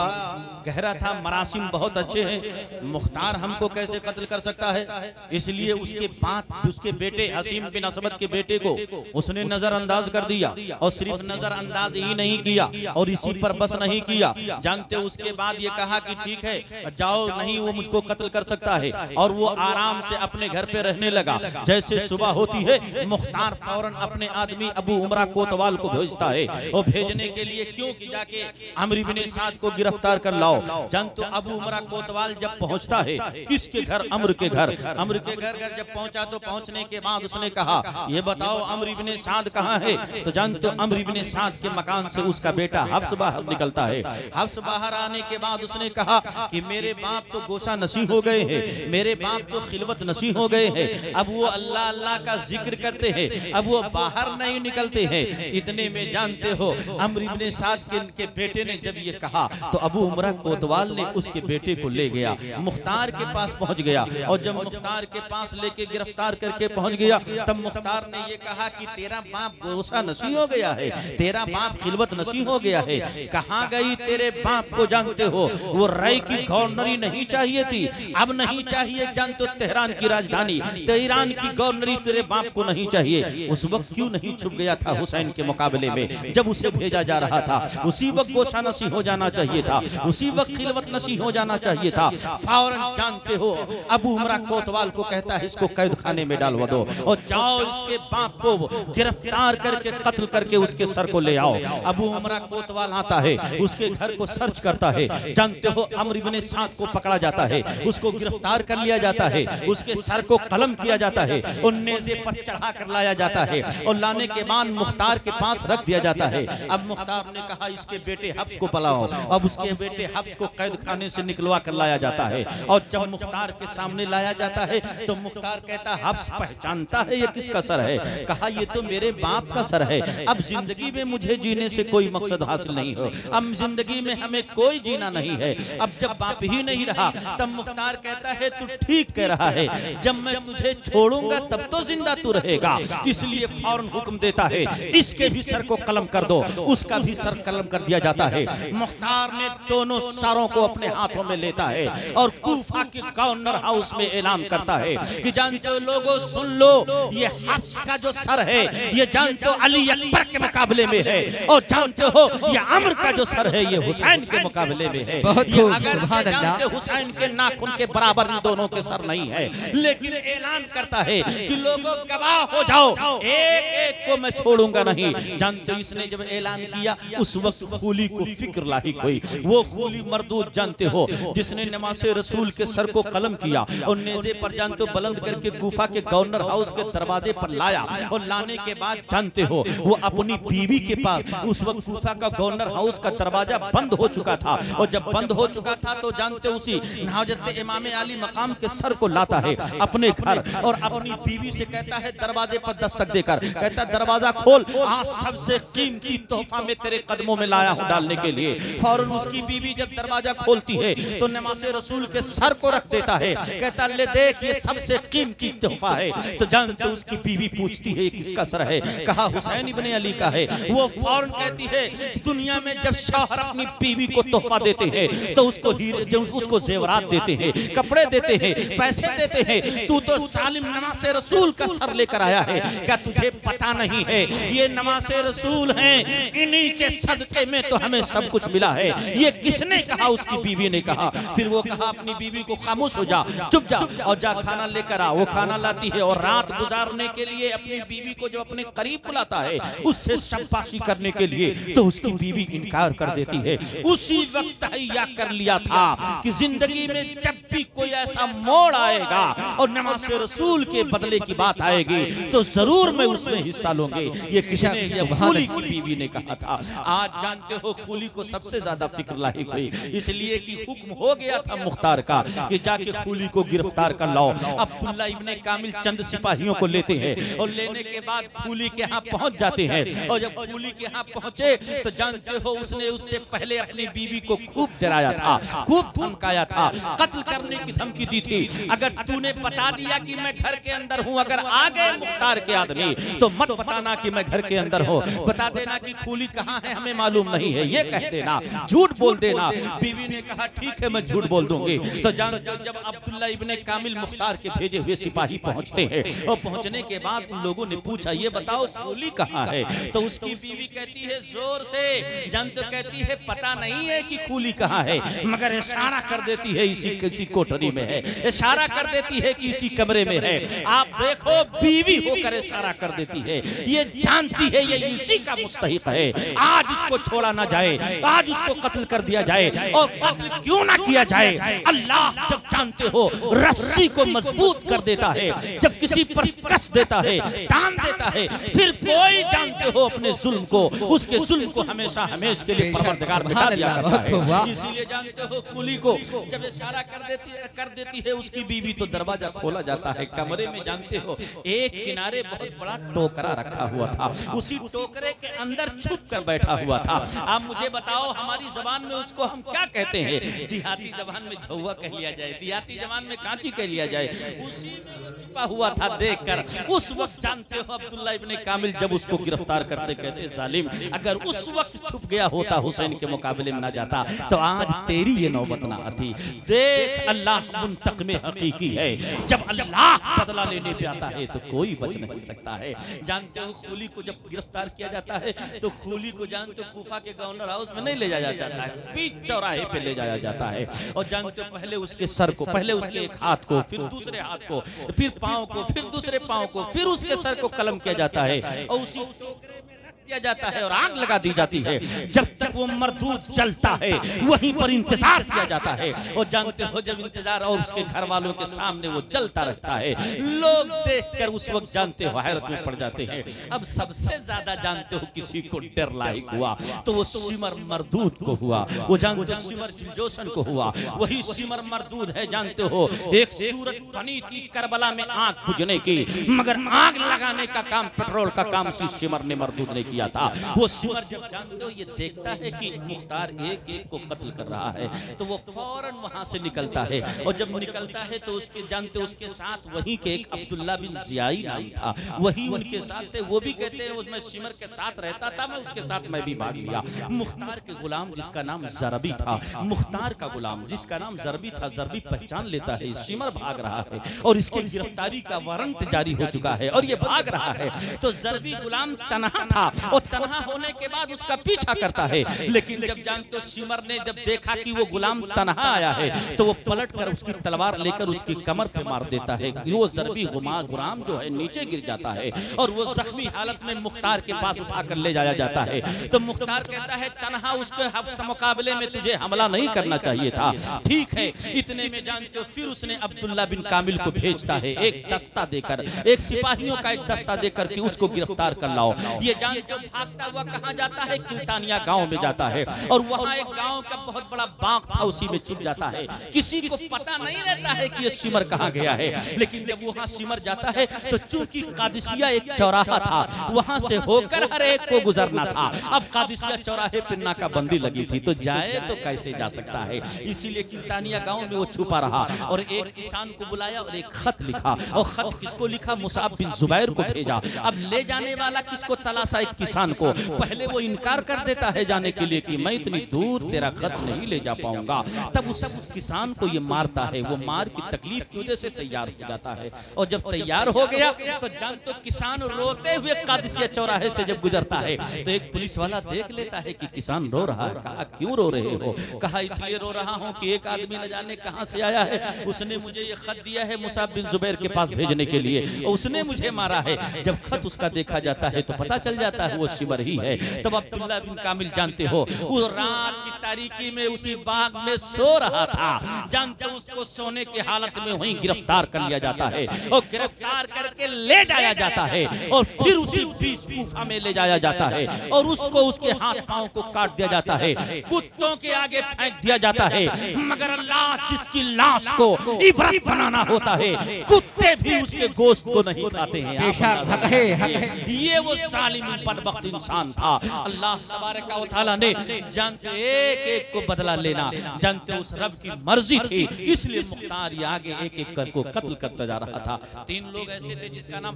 [SPEAKER 1] गहरा था, मरासिम बहुत अच्छे हैं। मुख्तार हमको कैसे कत्ल कर सकता है, इसलिए उसके बेटे हसीम बिन असबद के बेटे को उसने नज़रअंदाज कर दिया। और सिर्फ नज़रअंदाज ही नहीं किया और इसी पर बस नहीं किया, जानते उसके बाद ये कहा कि ठीक है जाओ, नहीं वो मुझको कत्ल कर सकता है। और वो आराम से अपने घर पे रहने लगा। जैसे सुबह होती है मुख्तार फौरन अपने आदमी अबू उमरा कोतवाल को भेजता है। और भेजने के लिए क्यों कि जाके अम्र इब्ने साद को गिरफ्तार कर लाओ। जानते अबू उमरा कोतवाल जब पहुंचता है किसके घर, अम्र के घर। अम्र के घर जब पहुंचा तो पहुंचने के बाद उसने कहा ये बताओ अम्र इब्ने साद कहाँ है। तो जानते अम्र इब्ने साद के मकान से उसका बेटा हफ्स बाहर निकलता है। हफ्स बाहर आने के बाद उसने कहा कि मेरे बाप तो गोशा नसी हो गए हैं, मेरे बाप तो खिलवत नसी हो गए हैं, अब वो अल्लाह अल्लाह का जिक्र करते हैं, अब वो बाहर नहीं निकलते हैं। इतने में जानते हो अम्र इब्ने साद के बेटे ने जब ये कहा तो अबू उमरा कोतवाल ने उसके बेटे को ले गया, मुख्तार के पास पहुंच गया। और जब मुख्तार के पास लेके गिरफ्तार करके पहुंच गया तब मुख्तार ने ये कहा कि तेरा बाप गोशा नसी हो गया है, तेरा बाप खिलवत नसी हो गया है, कहाँ गई तेरे बाप को जानते हो, वो रई की गवर्नरी नहीं चाहिए थी, अब नहीं चाहिए। जानते तेहरान की राजधानी तेहरान की गवर्नरी तेरे बाप को नहीं चाहिए। उस वक्त क्यों नहीं छुप गया था हुसैन के मुकाबले में, जब उसे भेजा जा रहा था उसी वक्त गोशा नसी हो जाना चाहिए था, उसी वक्त खिलवत नसी हो जाना चाहिए था। फौरन जानते हो अबू उमरा कोतवाल को कहता है इसको कैद खाने में डालवा दो और जाओ इसके बाप को गिरफ्तार करके कत्ल करके उसके सर को ले आओ। अबू उमरा कोतवाल आता है, उसके घर को सर्च करता है। जानते हो अम्र इब्ने साद को पकड़ा जाता है, उसको गिरफ्तार कर लिया जाता है, उसके सर को कलम किया जाता है और नेज़े पर चढ़ा कर लाया जाता है और लाने के बाद मुख्तार के पास रख दिया जाता है। अब मुख्तार ने कहा इसके बेटे हफ्स को बुलाओ। अब उसके बेटे हफ्स को कैद खाने से निकलवा कर लाया जाता है और जब मुख्तार के सामने लाया जाता है तो मुख्तार कहता हफ्स पहचानता है ये किसका सर है। कहा ये तो मेरे बाप का सर है। अब जिंदगी में मुझे जीने से कोई मकसद हासिल नहीं हो, अब जिंदगी में हमें कोई जीना नहीं है। अब जब बाप ही नहीं रहा तब मुख्तार कहता है तू ठीक कह रहा है, जब मैं तुझे छोड़ूंगा तब तो जिंदा तू रहेगा, इसलिए फौरन हुक्म देता है इसके भी सर को कलम कर दो। उसका भी सर कलम कर दिया जाता है। मुख्तार ने दोनों सरों को अपने हाथों में लेता है और कूफा के गवर्नर हाउस में ऐलान करता है कि जानते हो लोगों सुन लो, ये हफ्स का जो सर है ये जानते हो अली अकबर के मुकाबले में है और जानते हो ये अम्र का जो सर है ये हुसैन के मुकाबले में है। ये अगर जानते हुसैन के नाखून के बराबर इन दोनों के सर नहीं है, लेकिन ऐलान करता है कि लोगों गवाह हो जाओ, एक एक को मैं छोड़ूंगा नहीं। जानते हो इसने जब ऐलान किया उस वक्त खूली को फिक्र लाहिक हुई। वो खूली मरदूद जानते हो जिसने नमाज़े रसूल के सर को कलम किया और नेज़े पर जानते हो बुलंद करके कूफा के गवर्नर हाउस के दरवाजे पर लाया और लाने के बाद जानते हो वो अपनी बीवी के पास, उस वक्त कूफा का गवर्नर हाउस का दरवाजा बंद हो चुका था और जब बंद हो चुका था तो जानते उसी हज़रत इमाम अली मकाम के सर को लाता है अपने घर और अपनी बीवी से कहता है दरवाजे पर दस्तक देकर कहता दरवाजा खोल, आज सबसे कीमती तोहफा में तेरे कदमों में लाया हूं डालने के लिए। फौरन उसकी बीवी जब दरवाजा खोलती है तो नमाज़े रसूल के सर को रख देता है, कहता ले देख ये सबसे कीमती तोहफा है। तो जानते उसकी बीवी पूछती है किसका सर है, कहा हुसैन इब्ने अली का है। वो फौरन कहती है दुनिया में जब शौहर अपनी बीवी को तोहफा देते हैं तो उसको जेवरात देते हैं, कपड़े देते हैं, पैसे देते हैं, तू तो सालिम नमाज़े रसूल का सर लेकर आया है, क्या तुझे पता नहीं है ये नमाज़े रसूल हैं, इन्हीं के सदके में तो हमें सब कुछ मिला है। ये किसने कहा, उसकी बीवी ने कहा। फिर वो कहा अपनी बीवी को खामोश हो जा, चुप जा और जा खाना लेकर आ। वो खाना लाती है और रात गुजारने के लिए अपनी बीवी को जो अपने करीब बुलाता है उससे शाबाशी करने के लिए तो उसकी बीवी इनकार कर देती है। उसी वक्त तहैया कर लिया था कि जिंदगी में जब भी कोई ऐसा मोड़ आएगा और नमाज़े रसूल के बदले की बात आएगी तो जरूर मैं उसमें हिस्सा लूंगी। ये किसने, ये खूली की बीवी ने कहा था। आज जानते हो खूली को सबसे ज्यादा फिक्र लाहिक हुई, इसलिए कि हुक्म हो गया था मुख्तार का कि जाके खूली को गिरफ्तार कर लाओ। अब्दुल्ला इब्ने कामिल चंद सिपाहियों को लेते हैं और लेने के बाद खूली के यहाँ पहुंच जाते हैं और जब खूली के यहाँ पहुंचे तो जानते हो उसने उससे पहले अपनी बीवी को खूब डराया था, खूब धमकाया था, कत्ल करने करने की धमकी दी थी। अगर तूने बता दिया कि मैं घर के अंदर हूँ, अगर आ गए मुख्तार के आदमी तो मत बताना कि मैं घर के अंदर हूँ, बता देना कि खूली कहाँ है हमें मालूम नहीं है, ये कह देना, झूठ बोल देना। बीवी ने कहा ठीक है मैं झूठ बोल दूंगी। तो जानते जब अब्दुल्ला इब्ने कामिल मुख्तार के भेजे हुए सिपाही पहुंचते हैं और पहुंचने के बाद उन लोगों ने पूछा ये बताओ खूली कहाँ है, तो उसकी बीवी कहती है जोर से, जानते कहती है पता नहीं है कि खूली कहाँ है, मगर इशारा कर देती है इसी कोठरी में है, इशारा कर देती है कि इसी कमरे में है। आप देखो बीवी होकर इशारा कर देती है, ये जानती है ये इसी का मुस्तहिक है। आज इसको छोड़ा ना जाए, आज उसको कत्ल कर दिया जाए, और कत्ल क्यों ना किया जाए, अल्लाह जब जानते हो रस्सी को मजबूत कर देता है, जब किसी पर कस देता है, टान देता है, फिर कोई जानते हो अपने जुल्म को, उसके जुल्म को हमेशा हमेशा के लिए परवरदिगार मिटा दिया करता है। इसीलिए जानते हो खूली को जब इशारा कर देती है उसकी बीवी तो दरवाजा खोला जाता है। कमरे में जानते हो एक किनारे बहुत बड़ा टोकरा रखा हुआ था, उसी टोकरे के अंदर छुप कर बैठा हुआ था। आप मुझे बताओ हमारी जबान में उसको हम क्या कहते हैं? देहाती जबान में झौवा कह लिया जाए, देहाती जबान में कांची कह लिया जाए। उसी में वो छुपा हुआ था, देखकर उस वक्त जानते हो अब्दुल्ला इब्ने कामिल जब उसको गिरफ्तार करते कहते जालिम अगर उस वक्त छुप गया होता हुसैन के मुकाबले में ना जाता तो आज तेरी ये नौबत ना आती। देख अल्लाह मुंतक़िम हकीकी है, जब अल्लाह बदला लेने पे आता है तो कोई बच नहीं सकता है। जानते हो खूली को जब गिरफ्तार किया जाता है तो खूली को जानते हो कूफा के गवर्नर हाउस में नहीं ले जाया जाता है, बीच चौराहे पे ले जाया जाता है। और जानते हो पहले उसके सर को, पहले उसके एक हाथ को, फिर दूसरे हाथ को, फिर पांव को, फिर दूसरे पांव को, फिर उसके सर को कलम किया जाता है और उसी टोकरे में रख दिया जाता है और आग लगा दी जाती है। जब तक वो मरदूद जलता है वहीं पर इंतजार किया जाता है। और जानते हो जब इंतजार और उसके घर वालों के सामने वो जलता रहता है, लोग देखकर उस वक्त जानते हो हैरत में पड़ जाते हैं। अब सबसे ज्यादा जानते हो किसी को डर लायक हुआ तो वो सिमर मरदूद को हुआ। वो जानते हो सिमर जिलजोशन को हुआ, वही सिमर मरदूद है। जानते हो एक सूरत बनी थी करबला में आग बुझने की, मगर आग लगाने का काम, पेट्रोल का काम सिमर ने मरदूद ने किया था। वो सिमर जब जानते हो ये देखता है कि मुख्तार एक एक को कत्ल कर रहा है तो वो फौरन वहां से निकलता है। और जब निकलता है तो उसके जानते उसके साथ वहीं के एक अब्दुल्ला बिन जियाई नाम था, वही उनके साथ थे। वो भी कहते हैं उसमें सिमर के साथ रहता था, मैं उसके साथ मैं भी भाग लिया। मुख्तार के गुलाम जिसका नाम जरबी था, मुख्तार का गुलाम जिसका नाम जरबी था, जरबी पहचान लेता है सिमर भाग रहा है और इसकी गिरफ्तारी का वारंट जारी हो चुका है और ये भाग रहा है। तो जरबी गुलाम तनहा था और तनहा होने के बाद उसका पीछा करता है। लेकिन जब जानते हो सिमर ने जब देखा कि वो गुलाम तनहा आया है तो वो पलट कर उसकी तलवार लेकर उसकी कमर पे मार देता है। वो जरबी गुलाम जो है नीचे गिर जाता है और वो जख्मी हालत में मुख्तार के पास उठाकर ले जाया जाता है। तो मुख्तार कहता है तनहा उसके मुकाबले में तुझे हमला नहीं करना चाहिए था, ठीक है। इतने में जानते हो फिर उसने अब्दुल्ला बिन कामिल को भेजता है एक दस्ता देकर, एक सिपाहियों का एक दस्ता देकर कि उसको गिरफ्तार कर लाओ। ये जानते हो भागता हुआ कहाँ जाता है? किल्तानिया गांव में जाता है और वहाँ एक गांव का बहुत बड़ा बाग था, उसी में छिप जाता है। किसी को पता नहीं रहता है कि ये सिमर कहाँ गया है। लेकिन जब वहाँ सिमर जाता है तो चूंकि कादिसिया एक चौराहा था, वहां से होकर हर एक को गुजरना था। अब कादिसिया चौराहे पर नाकाबंदी लगी थी तो जाए तो कैसे जा सकता है, इसीलिए किल्तानिया गांव में वो छुपा रहा और एक किसान को बुलाया और एक खत लिखा। और खत किसको लिखा? मुसाब बिन जुबैर को भेजा। अब ले जाने वाला किसको तलाशा? एक किसान को। पहले वो इनकार कर देता है जाने के लिए कि मैं इतनी दूर तेरा खत नहीं ले जा पाऊंगा। तब उस किसान को ये मारता है, वो मार की तकलीफ की वजह से तैयार हो जाता है। और जब तैयार हो गया तो जानते हो किसान रोते हुए कादिसिया चौराहे से जब गुजरता है तो एक पुलिस वाला देख लेता है कि किसान रो रहा है। कहा क्यों रो रहे हो? कहा इसलिए रो रहा हूँ कि एक आदमी न जाने कहां से आया है, उसने मुझे ये खत दिया है मुसाब बिन जुबैर के पास भेजने के लिए और उसने मुझे मारा है। जब खत उसका देखा जाता है तो पता चल जाता है वो सिमर ही है। तब अब्दुल्ला बिन कामिल जानते हो उस रात की तारीकी में उसी बाग में सो रहा था। जानते हो उसको सोने की हालत में वहीं गिरफ्तार कर लिया जाता है और गिरफ्तार करके ले जाया जाता है और फिर उसी बीच कूफा में ले जाया जाता है और उसको उसके हाथ पांव को काट दिया जाता है, कुत्तों के आगे फेंक दिया जाता है। मगर अल्लाह जिसकी लाश को इबरत बनाना होता है, कुत्ते भी उसके गोश्त को नहीं खाते हैं।
[SPEAKER 2] हक है, हक है।
[SPEAKER 1] ये वो जालिम बदबख्त इंसान था। अल्लाह तबारक व तआला ने जानते एक एक को बदला लेना, जानते उस रब की मर्जी थी, इसलिए मुख्तार ये आगे एक एक कर को कत्ल करता जा रहा था। 3 लोग ऐसे थे जिसका नाम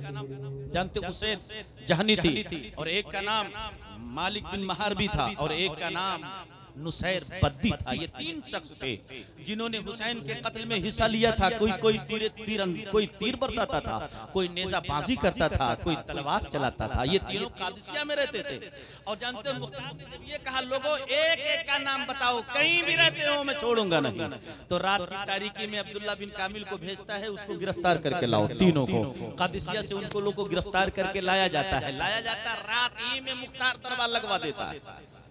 [SPEAKER 1] जानते हुसैन जहनी थी, और एक का नाम मालिक बिन महार भी था, और एक का नाम नुसैर बद्दी था। ये 3 शख्स थे जिन्होंने हुसैन के कत्ल में हिस्सा लिया था। कोई तीर बरसाता था, कोई नेजा बाजी करता था, कोई तलवार चलाता था। ये तीनों कादिसिया में रहते थे। और जानते हो मुख्तार ने जब ये कहा लोगों एक एक का नाम बताओ, कहीं भी रहते हो मैं छोड़ूंगा नहीं, तो रात की तारीकी में अब्दुल्ला बिन कामिल को भेजता है, उसको गिरफ्तार करके लाओ। तीनों को कादिसिया से उनको लोगों को गिरफ्तार करके लाया जाता है। रात ही में मुख्तार दरबार लगवा देता है,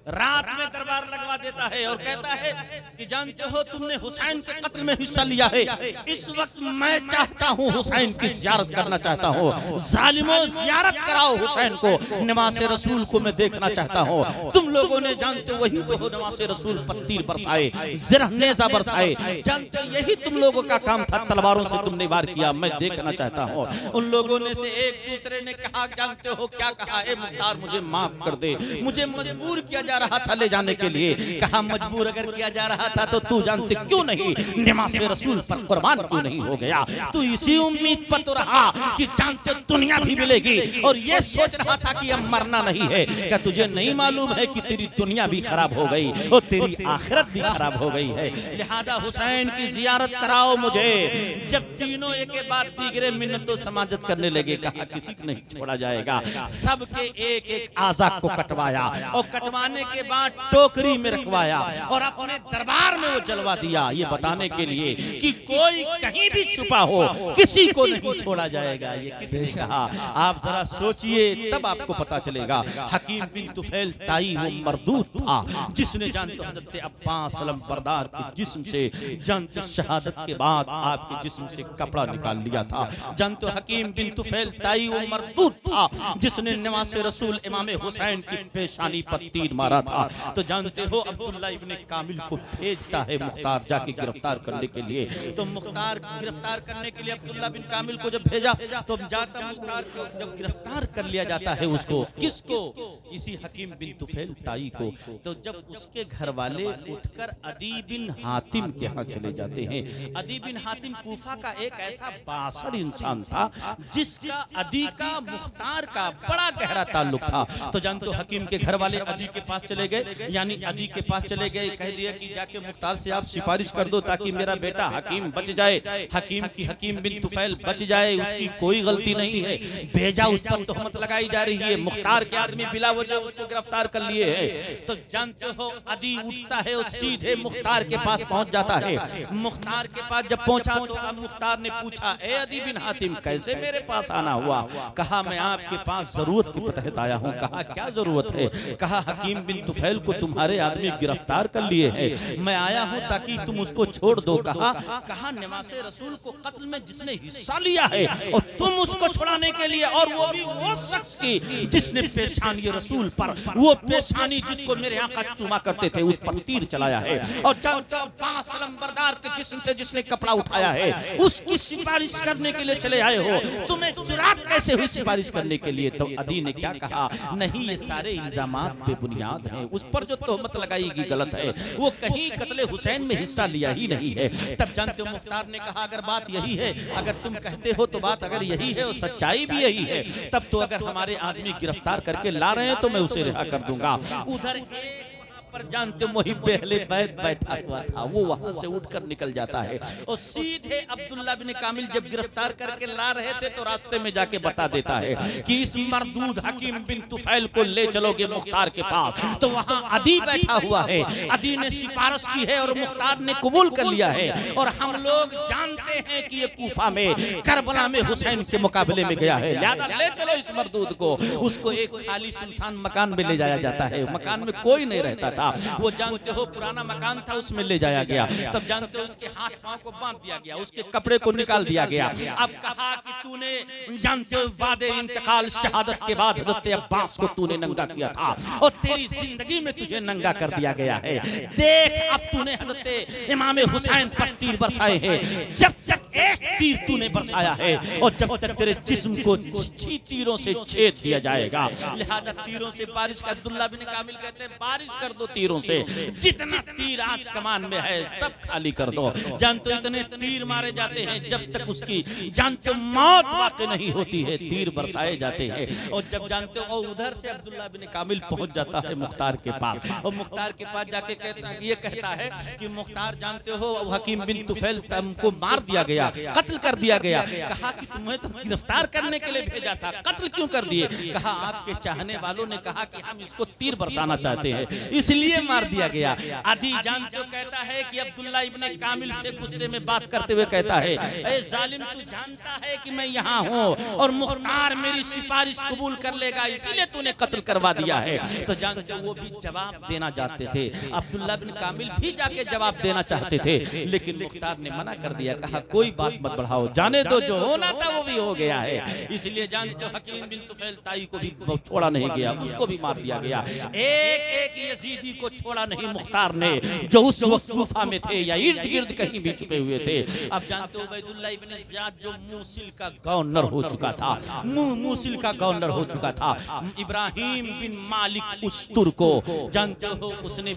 [SPEAKER 1] रात में दरबार लगवा देता है और कहता है कि जानते हो तुमने हुसैन के कत्ल में हिस्सा लिया है, इस वक्त मैं चाहता हूँ हुसैन की जियारत करना चाहता हूँ। जालिमों जियारत कराओ हुसैन को, नमाज़े रसूल को मैं देखना चाहता हूँ। तुम लोगों ने जानते हो वही तो हो नमाज़े रसूल पर तीर बरसाए, ज़रा नेज़ा बरसाए, जानते हो यही तुम लोगों का काम था, तलवारों से तुमने वार किया, मैं देखना चाहता हूँ। उन लोगों ने से एक दूसरे ने कहा जानते हो क्या कहा, ए मुख्तार मुझे माफ कर दे, मुझे मजबूर किया जा रहा था ले जाने के लिए। कहा मजबूर अगर किया जा रहा था तो तू जानते क्यों नहीं नमाज़े रसूल पर कुर्बान क्यों नहीं हो गया? तू इसी उम्मीद पर तो रहा कि जानते दुनिया भी मिलेगी, और ये सोच रहा था कि अब मरना नहीं है। क्या तुझे नहीं मालूम है कि तेरी दुनिया भी खराब हो गई और तेरी आखिरत भी खराब हो गई है? लिहाजा हुसैन की जियारत कराओ मुझे। जब तीनों एक के बाद दीगरे मिन्नतों समाजत करने लगे, कहा किसी को नहीं छोड़ा जाएगा। सबके एक एक आज़ा को कटवाया और कटवाने के बाद टोकरी में रखवाया और अपने दरबार में वो जलवा दिया, ये बताने के लिए कि कोई कहीं भी छुपा हो किसी को नहीं छोड़ा जाएगा। ये किसने कहा? आप जरा सोचिए तब आपको पता चलेगा। हकीम बिन तुफैल ताई वो मरदूद था जिसने जानते हज़रत अब्बास अलमबरदार के जिस्म से जानते शहादत के बाद आपके जिस्म से कपड़ा निकाल लिया था। जानते हकीम बिन तुफैल ताई वो मरदूद था जिसने नवासे रसूल इमाम हुसैन की पेशानी पर तीर मारा था। तो जानते हो अब्दुल्ला इब्ने कामिल को भेजता है मुख्तार जाके गिरफ्तार करने के लिए। तो मुख्तार गिरफ्तार करने के लिए अब्दुल्ला बिन कामिल को जब भेजा तो जाता मुख्तार को जब गिरफ्तार कर लिया जाता है उसको, किसको? इसी हकीम बिन तुफैल ताई को। तो जब उसके घर वाले उठकर अदी बिन हातिम के यहाँ चले जाते हैं। अदी बिन हातिम कूफा का एक ऐसा बासर इंसान था जिसका अदी का मुख्तार का बड़ा गहरा ताल्लुक था। तो जानते हो हकीम के घर वाले अदी के पास चले गए, यानी अदी के पास चले गए, कह दिया कि जाके मुख्तार से आप सिफारिश कर दो ताकि मेरा बेटा हकीम बच जाए, हकीम बिन तुफैल बच जाए, उसकी कोई गलती नहीं है। भेजा उस पर तोहमत लगाई जा रही है, मुख्तार के आदमी बिला वजह उसको गिरफ्तार कर लिए हैं। तो जानते हो अदी उठता है और सीधे मुख्तार के पास पहुंच जाता है। मुख्तार के पास जब पहुंचा तो अब मुख्तार ने पूछा, ए अदी बिन हातिम कैसे मेरे पास आना हुआ? कहा मैं आपके पास जरूरत के तहत आया हूँ। कहा क्या जरूरत है? कहा हकीम बिन तुफैल को तुम्हारे आदमी गिरफ्तार कर लिए हैं, मैं आया हूं ताकि तुम उसको छोड़ दो। कहा नवासे रसूल को कत्ल में जिसने हिस्सा लिया है और तुम उसको छुड़ाने के लिए, और वो भी वो शख्स की जिसने पेशानी रसूल पर, वो पेशानी जिसको मेरे आका चूमा करते थे, उस पर तीर चलाया है, और अब्बास अलमबरदार के जिस्म से जिसने कपड़ा उठाया है उसकी सिफारिश करने के लिए चले आए हो। तुम्हें जुरात कैसे हुई सिफारिश करने के लिए? तो अदी ने क्या कहा? नहीं ये सारे इल्जामात बेबुनियाद हैं, उस पर जो तोहमत लगाएगी गलत है, वो कहीं कत्ले हुसैन में हिस्सा लिया ही नहीं है। तब जानते हो मुख्तार ने कहा अगर बात यही है, अगर तुम कहते हो तो बात अगर यही है और सच्चाई भी यही है, तब तो अगर हमारे आदमी गिरफ्तार करके ला रहे हैं तो मैं उसे रिहा कर दूंगा। उधर पर जानते मोहिब अहले बैत बैठा हुआ था, वो वहां से उठकर निकल जाता है और सीधे अब्दुल्ला बिन कामिल जब गिरफ्तार करके ला रहे थे तो रास्ते में जाके बता देता है कि इस मरदूद हकीम बिन तुफैल को ले चलोगे मुख्तार के पास। तो वहां अदी बैठा हुआ है, अदी ने सिफारिश की है और मुख्तार ने कबूल कर लिया है, और हम लोग जानते हैं कि ये कूफा में करबला में हुसैन के मुकाबले में गया है, लिहाजा ले चलो इस मरदूद को। उसको एक खाली सुनसान मकान में ले जाया जाता है, मकान में कोई नहीं रहता था, वो जानते हो पुराना मकान था, उसमें ले जाया गया। तब जानते हो उसके हाथ पांव को बांध दिया गया, उसके कपड़े को निकाल दिया गया। अब कहा कि तूने जानते हो वादे इंतकाल शहादत के बाद हज़रत अब्बास को तूने नंगा किया था और तेरी जिंदगी में तुझे नंगा कर दिया गया है। देख अब तूने हज़रत इमाम हुसैन पर तीर बरसाए हैं, जब तक एक तीर तूने बरसाया है और जब तक तेरे जिस्म को 6 तीरों से छेद दिया जाएगा। लिहाजा तीरों से बारिश का, अब्दुल्ला बिन कामिल कहते हैं बारिश कर दो तीरों से, जितना तीर आज कमान में है सब खाली कर दो। जानते हो इतने तीर मारे जाते हैं जब तक उसकी जानते मौत वाक़ई नहीं होती है, तीर बरसाए जाते हैं। और जब जानते हो उधर से अब्दुल्ला बिन कामिल पहुंच जाता है मुख्तार के पास, और मुख्तार के पास जाके कहता है कि मुख्तार जानते हो हकीम बिन तुफैल तुमको मार दिया गया, कत्ल कर दिया गया। कहा कि तुम्हें तो गिरफ्तार करने के लिए भेजा था, कत्ल क्यों कर दिए? कहा आपके चाहने वालों ने कहा कि हम इसको तीर बरसाना चाहते हैं इसलिए मार दिया गया। आदि जानते हो कहता है कि अब्दुल्ला इब्ने कामिल से गुस्से में बात करते हुए कहता है, ए जालिम तू जानता है कि मैं यहाँ हूँ और मुख्तार मेरी सिफारिश कबूल कर लेगा इसीलिए तूने कत्ल करवा दिया है। तो जानते हो वो भी जवाब देना चाहते थे, अब्दुल्ला बिन कामिल भी जाके जवाब देना चाहते थे, लेकिन मुख्तार ने मना कर दिया। कहा कोई बात मत बढ़ाओ, जाने दो, जो होना था वो भी हो गया है। इसलिए जानते हो हकीम बिन तुफैल ताई को भी छोड़ा नहीं गया, उसको भी मार दिया गया। एक एक यजीदी को छोड़ा नहीं मुख्तार ने जो उस वक्त कूफा में थे या इर्द गिर्द कहीं भी छुपे हुए थे। अब जानते हो उबैदुल्लाह इब्न ज़ियाद जो मूसिल का गवर्नर हो चुका था, मूसिल का गवर्नर हो चुका था, इब्राहिम बिन मालिक उस्तुर को जानते हो उसने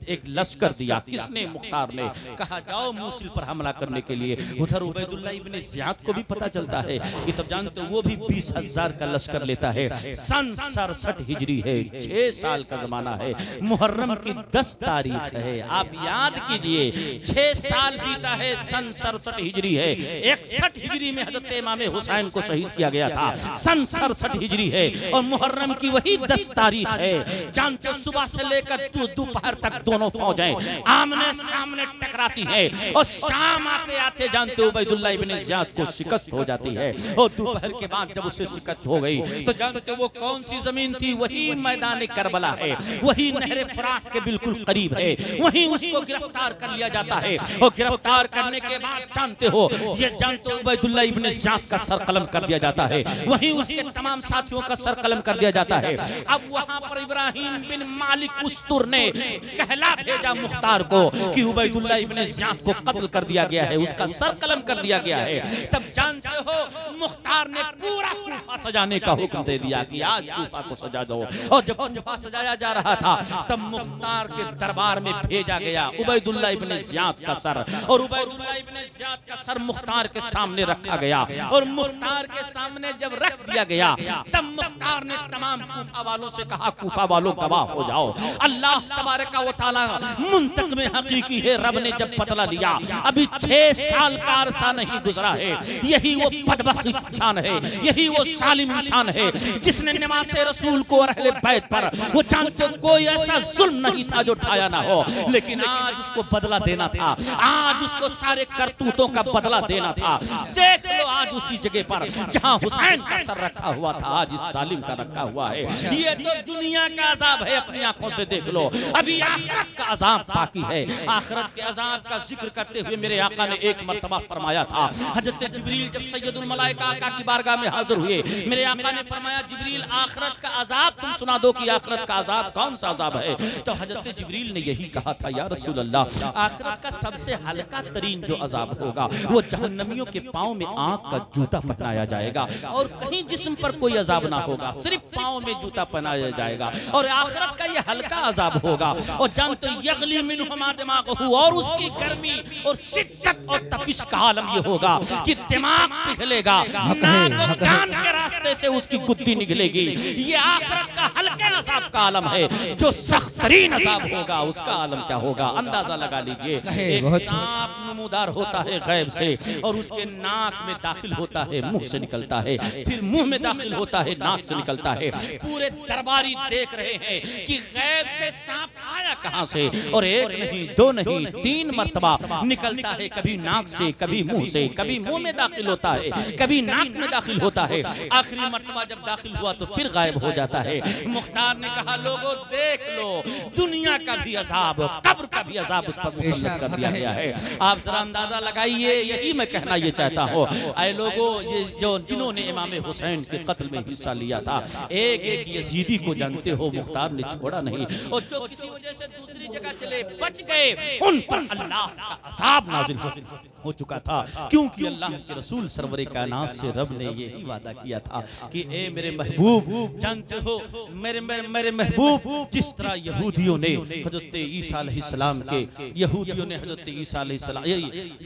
[SPEAKER 1] एक लश्कर दिया। किसने? मुख्तार ने। कहा जाओ मूसिल पर हमला करने के लिए। उधर उबैदुल्लाह इब्न ज़ियाद को भी पता चलता है कि तब जानते हो वो भी 20,000 का लश्कर लेता है। सन 67 हिजरी है, 6 साल का जमाना है, मुहर्रम की 10 तारीख है। आप याद कीजिए 6 साल बीता है, सन 67 हिजरी है। 61 हिजरी में हजरत इमाम हुसैन को शहीद किया गया था, सन 67 हिजरी है और मुहर्रम की वही 10 तारीख है। जानते हो सुबह से लेकर दोपहर तक दोनों फौजें आमने सामने टकराती है और शाम आते आते जानते हो उबैदुल्लाह इब्न ज़ियाद को शिकस्त हो जाती है। और दोपहर के बाद जब उसे शिकस्त हो गई तो जानते हो वो कौन सी जमीन थी? वही मैदान करबला है, वही नहर फरात के बिल्कुल करीब है, वहीं उसको गिरफ्तार कर लिया जाता है। और गिरफ्तार करने के बाद जानते हो उबैदुल्लाह इब्न ज़ियाद का सर कलम कर दिया जाता है, वहीं उसके तमाम साथियों का सर कलम कर दिया जाता है। अब वहां पर इब्राहिम बिन मालिक उस्तुर ने कहला भेजा मुख्तार को कि उबैदुल्लाह इब्न ज़ियाद को कत्ल कर दिया गया है, उसका सर कलम कर दिया गया है। तब जानते हो मुख्तार ने पूरा कूफा सजाने का हुक्म दे दिया कि आज कूफा को सजा दो। और जब कूफा सजाया जा रहा था तब मुख्तार के दरबार में भेजा गया उबैदुल्लाह इब्न ज़ियाद का सर, और उबैदुल्लाह इब्न ज़ियाद का सर मुख्तार के सामने रखा गया। और मुख्तार के सामने जब रख दिया गया तब मुख्तार ने तमाम कूफा वालों से कहा, कूफा वालों गवाह हो जाओ, अल्लाह तबारक व तआला मुंतक़िम हकीकी है। रब ने जब बदला लिया, अभी 6 साल का अरसा नहीं गुजरा है, यही वो बदबख्त इंसान है, यही वो जालिम इंसान है जिसने नमाज़े रसूल को और अहले बैत पर वो जानते कोई ऐसा जुल्म नहीं था जो ढाया ना हो, लेकिन आज उसको बदला देना था, आज उसको सारे करतूतों का बदला देना था। देख लो आज उसी जगह पर जहां हुसैन का सर रखा हुआ था आज इस जालिम का रखा हुआ है। ये तो दुनिया का अजाब है, अपनी आंखों से देख लो, अभी आखिरत का अजाब बाकी है। आखिरत के अजाब का जिक्र करते हुए मेरे आका ने एक मर्तबा फरमाया था, हजरत जिब्रील जब सैयदुल मलाइका आका की बारगाह में हाजिर हुए, मेरे आका ने फरमाया जिब्रील आखिरत का अजाब तुम सुना दो कि आखिरत का अजाब कौन सा अजाब है। तो हजरत जिब्रील ने यही कहा था, या रसूल अल्लाह आखिरत का सबसे हल्का तरीन जो अजाब होगा वो जहन्नमियों के पाँव में आग का जूता पहनाया जाएगा और कहीं जिस्म पर कोई अजाब ना होगा, सिर्फ पाँव में जूता पहनाया जाएगा। और आखिरत का ये हल्का अजाब होगा और जानते यगली मिनहुमा दिमागहु, और उसकी गर्मी और शिद्दत और तपिश का आलम ये होगा कि दिमाग पिघलेगा, नाक और कान के रास्ते से उसकी गुद्दी निकलेगी। ये आखिरत का हल्के अजाब का आलम है। जो सख्त तरीन अजाब होगा उसका आलम क्या होगा अंदाजा लगा लीजिए। एक सांप नमूदार होता है गैब से और उसके नाक में दाखिल होता है, मुंह से निकलता है, फिर मुंह में दाखिल होता है, नाक से निकलता है। पूरे दरबारी देख रहे हैं कि गैब से सांप आया कहां से, और एक नहीं, दो नहीं, 3 मर्तबा निकलता है, कभी नाक से, कभी मुंह से, कभी मुंह में दाखिल होता है, कभी नाक में दाखिल होता है। आखिरी मर्तबा जब दाखिल हुआ तो फिर गायब हो जाता है। मुख्तार ने कहा लोगों देख लो, दुनिया का भी अजाब, कब्र का भी अजाब उस पर मुसल्लत कर दिया गया है। आप जरा अंदाजा लगाइए, यही मैं कहना ये चाहता हूँ। ऐ लोगों, ये जो जिन्होंने इमाम हुसैन के कत्ल में हिस्सा लिया था, एक एक यजीदी को जानते हो मुख्तार ने छोड़ा नहीं, और जो किसी वजह से दूसरी जगह चले बच गए उन पर अल्लाह का अजाब नाजिल हो। हो चुका था, क्योंकि अल्लाह के रसूल सरवरे कायनात से रब ने यही वादा किया था कि ए मेरे महबूब, जानते हो मेरे महबूब, जिस तरह यहूदियों ने हजरत ईसा अलैहिस्सलाम के हजरत ईसा अलैहिस्सलाम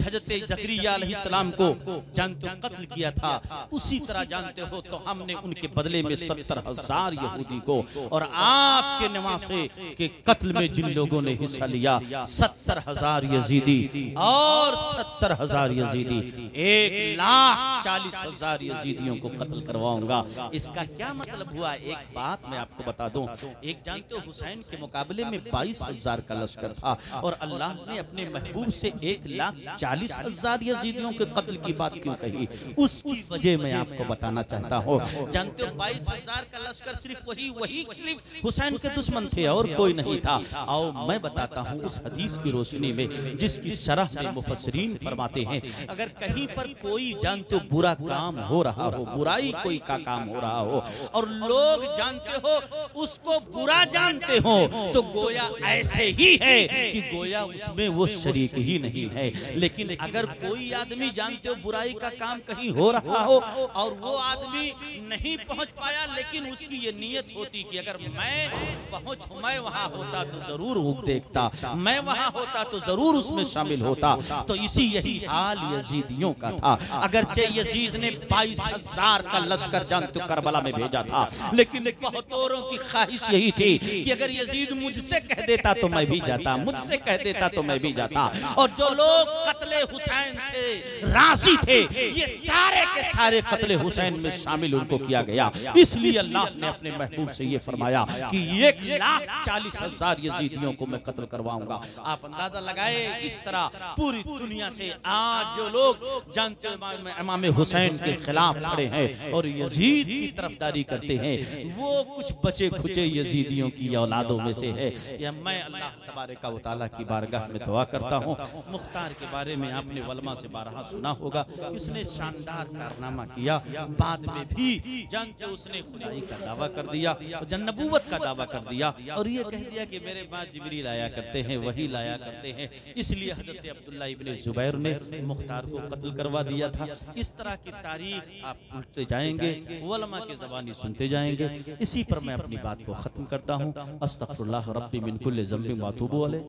[SPEAKER 1] हजरत जकरिया अलैहिस्सलाम को जानते हो कत्ल किया था, उसी तरह जानते हो तो हमने उनके बदले में 70,000 यहूदी को और आपके नवासे के कत्ल में जिन लोगों ने हिस्सा लिया 70,000 यजीदी और 70,000 यजीदी 1,40,000 यजीदियों को कत्ल करवाऊंगा। इसका क्या मतलब हुआ? एक बात मैं आपको बता दूं, एक जानते हो हुसैन के मुकाबले में 22,000 का लश्कर था और अल्लाह ने अपने महबूब से 1,40,000 यजीदियों के कत्ल की बात क्यों कही? उसकी वजह मैं आपको बताना चाहता हूँ। जानते हो 22,000 का लश्कर सिर्फ वही सिर्फ हुसैन के दुश्मन थे और कोई नहीं था। आओ मैं बताता हूँ उस हदीस की रोशनी में जिसकी शरह में मुफस्सिरीन फरमाते हैं, अगर कहीं पर कोई जानते हो बुरा काम हो रहा हो, बुराई कोई का काम हो रहा हो और लोग जानते हो उसको बुरा जानते हो, तो गोया ऐसे ही है कि गोया उसमें वो शरीक ही नहीं है। लेकिन अगर कोई आदमी जानते हो बुराई का काम कहीं हो रहा हो और वो आदमी नहीं पहुंच पाया, लेकिन उसकी ये नीयत होती कि अगर मैं वहां होता तो जरूर वो देखता, मैं वहां होता तो जरूर उसमें शामिल होता। तो इसी यही हाल यजीदियों का था। अगरचे यजीद ने 22,000 का लश्कर जानते हो करबला में भेजा था, लेकिन बहुतों की ख्वाहिश यही थी कि अगर यजीद मुझसे कह देता तो मैं भी जाता, मुझसे कह देता तो मैं भी जाता। और जो लोग कत्ले हुसैन से राजी थे, ये सारे के सारे कत्ले हुसैन में शामिल उनको किया गया। इसलिए अल्लाह ने अपने महबूब से ये फरमाया कि 1,40,000 यजीदियों को मैं कत्ल करवाऊंगा। आप अंदाजा लगाए, इस तरह पूरी दुनिया से आज जो लोग जानते हो इमाम हुसैन के खिलाफ खड़े हैं और यजीद की तरफदारी करते हैं, वो कुछ बचे खुचे यजीदियों की औलादों में से है। या मैं अल्लाह तबारक व तआला की बारगाह में दुआ करता हूँ। मुख्तार के बारे में आपने वलमा से बारहा सुना होगा, इसने शानदार कारनामा किया, बाद में भी जानते उसने खुदाई का दावा कर दिया, नबूवत का दावा कर दिया और ये कह दिया कि मेरे बाद जिब्रील आया करते हैं, वही लाया करते हैं। इसलिए हजरत अब्दुल्ला इब्ने जुबैर ने मुख्तार को कत्ल करवा दिया था। इस तरह की तारीख आप उठते जाएंगे, उलमा की ज़बानी सुनते जाएंगे। इसी पर मैं अपनी बात को ख़त्म करता हूँ। अस्तग़फिरुल्लाह रब्बी मिन कुल्लि ज़ंबिन व अतूबु अलैह।